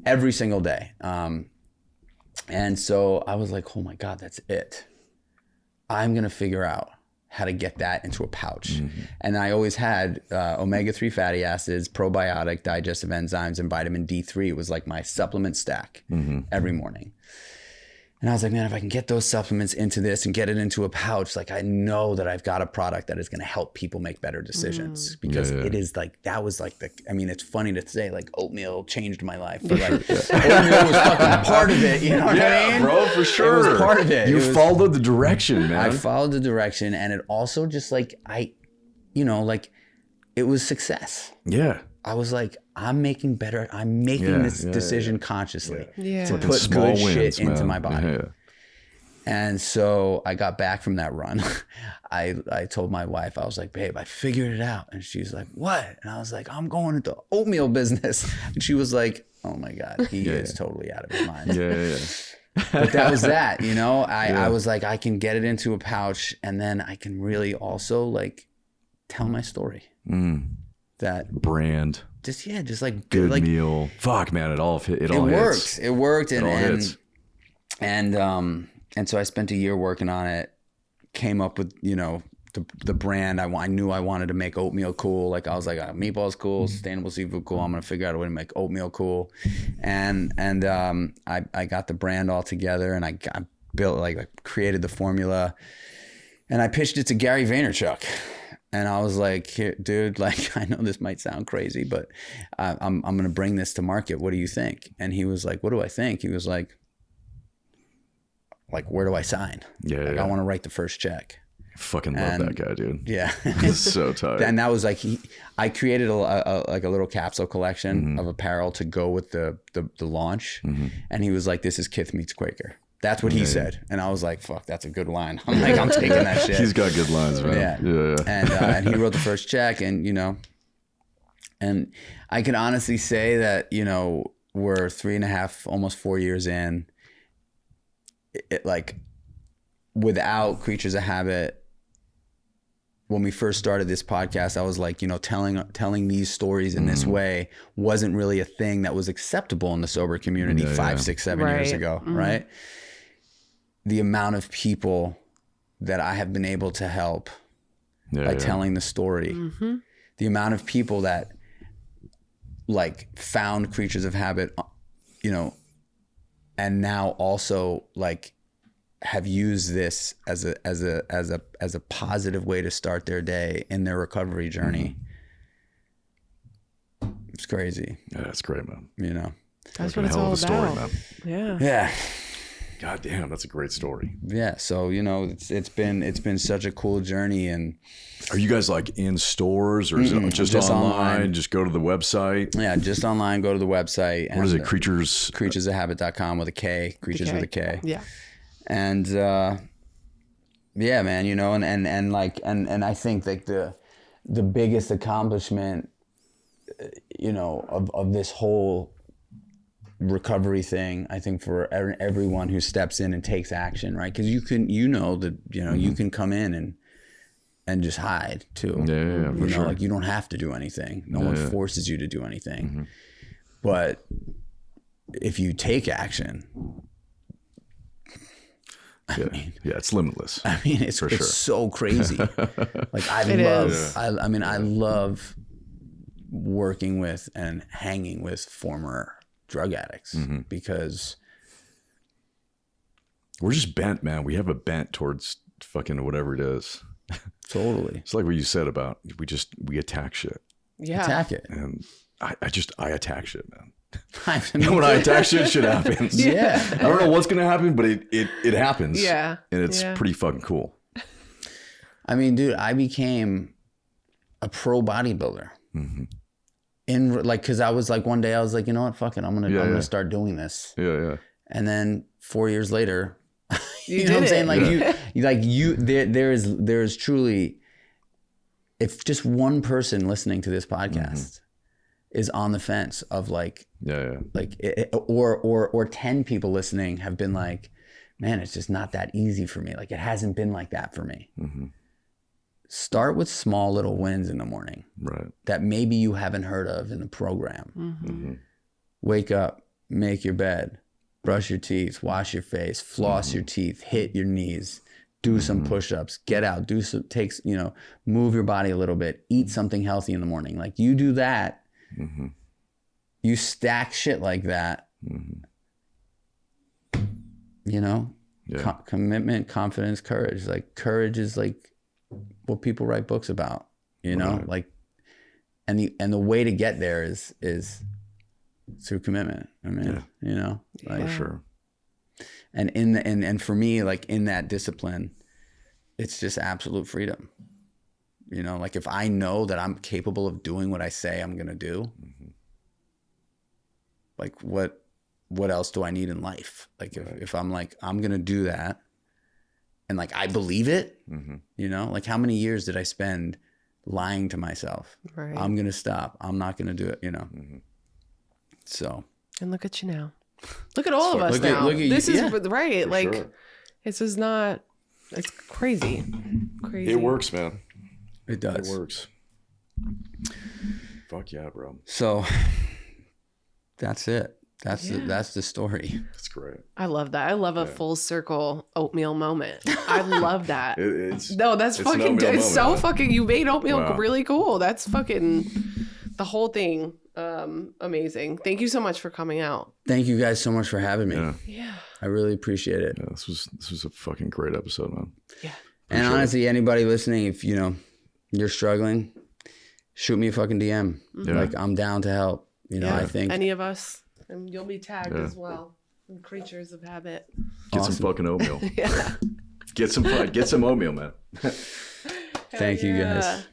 every single day. And so I was like, oh my God, that's it. I'm going to figure out how to get that into a pouch. And I always had omega-3 fatty acids, probiotic, digestive enzymes, and vitamin D3. It was like my supplement stack every morning. And I was like, man, if I can get those supplements into this and get it into a pouch, like I know that I've got a product that is going to help people make better decisions because it is like, that was like it's funny to say like oatmeal changed my life, but like oatmeal was fucking part of it. You know what I mean? Bro, for sure. It was part of it. You followed the direction, man. I followed the direction, and it also just like, you know, like it was success. Yeah. I was like, I'm making this decision consciously to put small good wins, shit into my body. Yeah. And so I got back from that run. I told my wife, I was like, babe, I figured it out. And she's like, what? And I was like, I'm going into oatmeal business. And she was like, oh my God, he is totally out of his mind. Yeah. But that was that, you know, I was like, I can get it into a pouch and then I can really also like tell my story. That brand. Just like good like, meal. Fuck, man, it all hits. It worked. And so I spent a year working on it, came up with, you know, the brand. I knew I wanted to make oatmeal cool. Like I was like, meatball's cool, sustainable seafood cool. I'm going to figure out a way to make oatmeal cool. And I got the brand all together and I built, like I created the formula and I pitched it to Gary Vaynerchuk. And I was like, here, dude, like, I know this might sound crazy, but I'm going to bring this to market. What do you think? And he was like, what do I think? He was like, where do I sign? I want to write the first check. I fucking love that guy, dude. Yeah. It's so tight. And that was like, I created a little capsule collection of apparel to go with the launch. And he was like, this is Kith meets Quaker. That's what he said. And I was like, fuck, that's a good line. I'm like, I'm taking that shit. He's got good lines, man. Yeah. And he wrote the first check and, you know, and I can honestly say that, you know, we're 3.5, almost 4 years in. It like without Creatures of Habit, when we first started this podcast, I was like, you know, telling these stories in this way wasn't really a thing that was acceptable in the sober community 5, 6, 7 years ago, right? The amount of people that I have been able to help by telling the story, the amount of people that like found Creatures of Habit, you know, and now also like have used this as a positive way to start their day in their recovery journey. It's crazy. Yeah, that's great, man. You know, that's what it's all about. Story, man. Yeah. God damn, that's a great story. Yeah. So, you know, it's been such a cool journey. And are you guys like in stores or is it just online? Just go to the website? Yeah, just online. Go to the website. What is it? Creaturesofhabit.com with a K. Creatures with a K. Yeah. And yeah, man, you know, and I think like the biggest accomplishment, you know, of this whole recovery thing, I think for everyone who steps in and takes action, right? Because you can come in and just hide too. Yeah, for sure. Like you don't have to do anything. No one forces you to do anything. But if you take action, I mean, it's limitless. I mean, it's so crazy. Like I love working with and hanging with former drug addicts because we're just bent, man. We have a bent towards fucking whatever it is. Totally. It's like what you said about we attack shit. Yeah. Attack it. And I attack shit, man. When I attack shit happens. Yeah. I don't know what's gonna happen, but it happens. Yeah. And it's pretty fucking cool. I mean, dude, I became a pro bodybuilder. In like, cause I was like, one day I was like, you know what, fuck it, I'm gonna start doing this. Yeah. And then 4 years later, you know what I'm saying? Like there is truly, if just one person listening to this podcast is on the fence of like, or 10 people listening have been like, man, it's just not that easy for me. Like it hasn't been like that for me. Start with small little wins in the morning, right? That maybe you haven't heard of in the program. Wake up, make your bed, brush your teeth, wash your face, floss your teeth, hit your knees, do some push-ups, get out, move your body a little bit, eat something healthy in the morning. Like you do that, you stack shit like that, you know, commitment, confidence, courage. Like courage is like what people write books about, you know, like, and the way to get there is through commitment. I mean, you know, like for sure. And and for me, like in that discipline, it's just absolute freedom. You know, like if I know that I'm capable of doing what I say I'm going to do, like what else do I need in life? Like if I'm like, I'm going to do that and like, I believe it, you know, like how many years did I spend lying to myself? Right. I'm going to stop. I'm not going to do it, you know? So. And look at you now. Look at all of us now. This is right. Like, this is not, it's crazy. Crazy. It works, man. It does. It works. Fuck yeah, bro. So that's it. That's the story. That's great. I love that. I love a full circle oatmeal moment. I love that. That's fucking. It's so fucking. You made oatmeal really cool. That's fucking the whole thing. Amazing. Thank you so much for coming out. Thank you guys so much for having me. Yeah. I really appreciate it. Yeah, this was a fucking great episode, man. Yeah. And honestly, anybody listening, if you know you're struggling, shoot me a fucking DM. Like I'm down to help. You know, I think any of us. And you'll be tagged as well. In Creatures of Habit. Get some fucking oatmeal. Get some oatmeal, man. Thank you guys.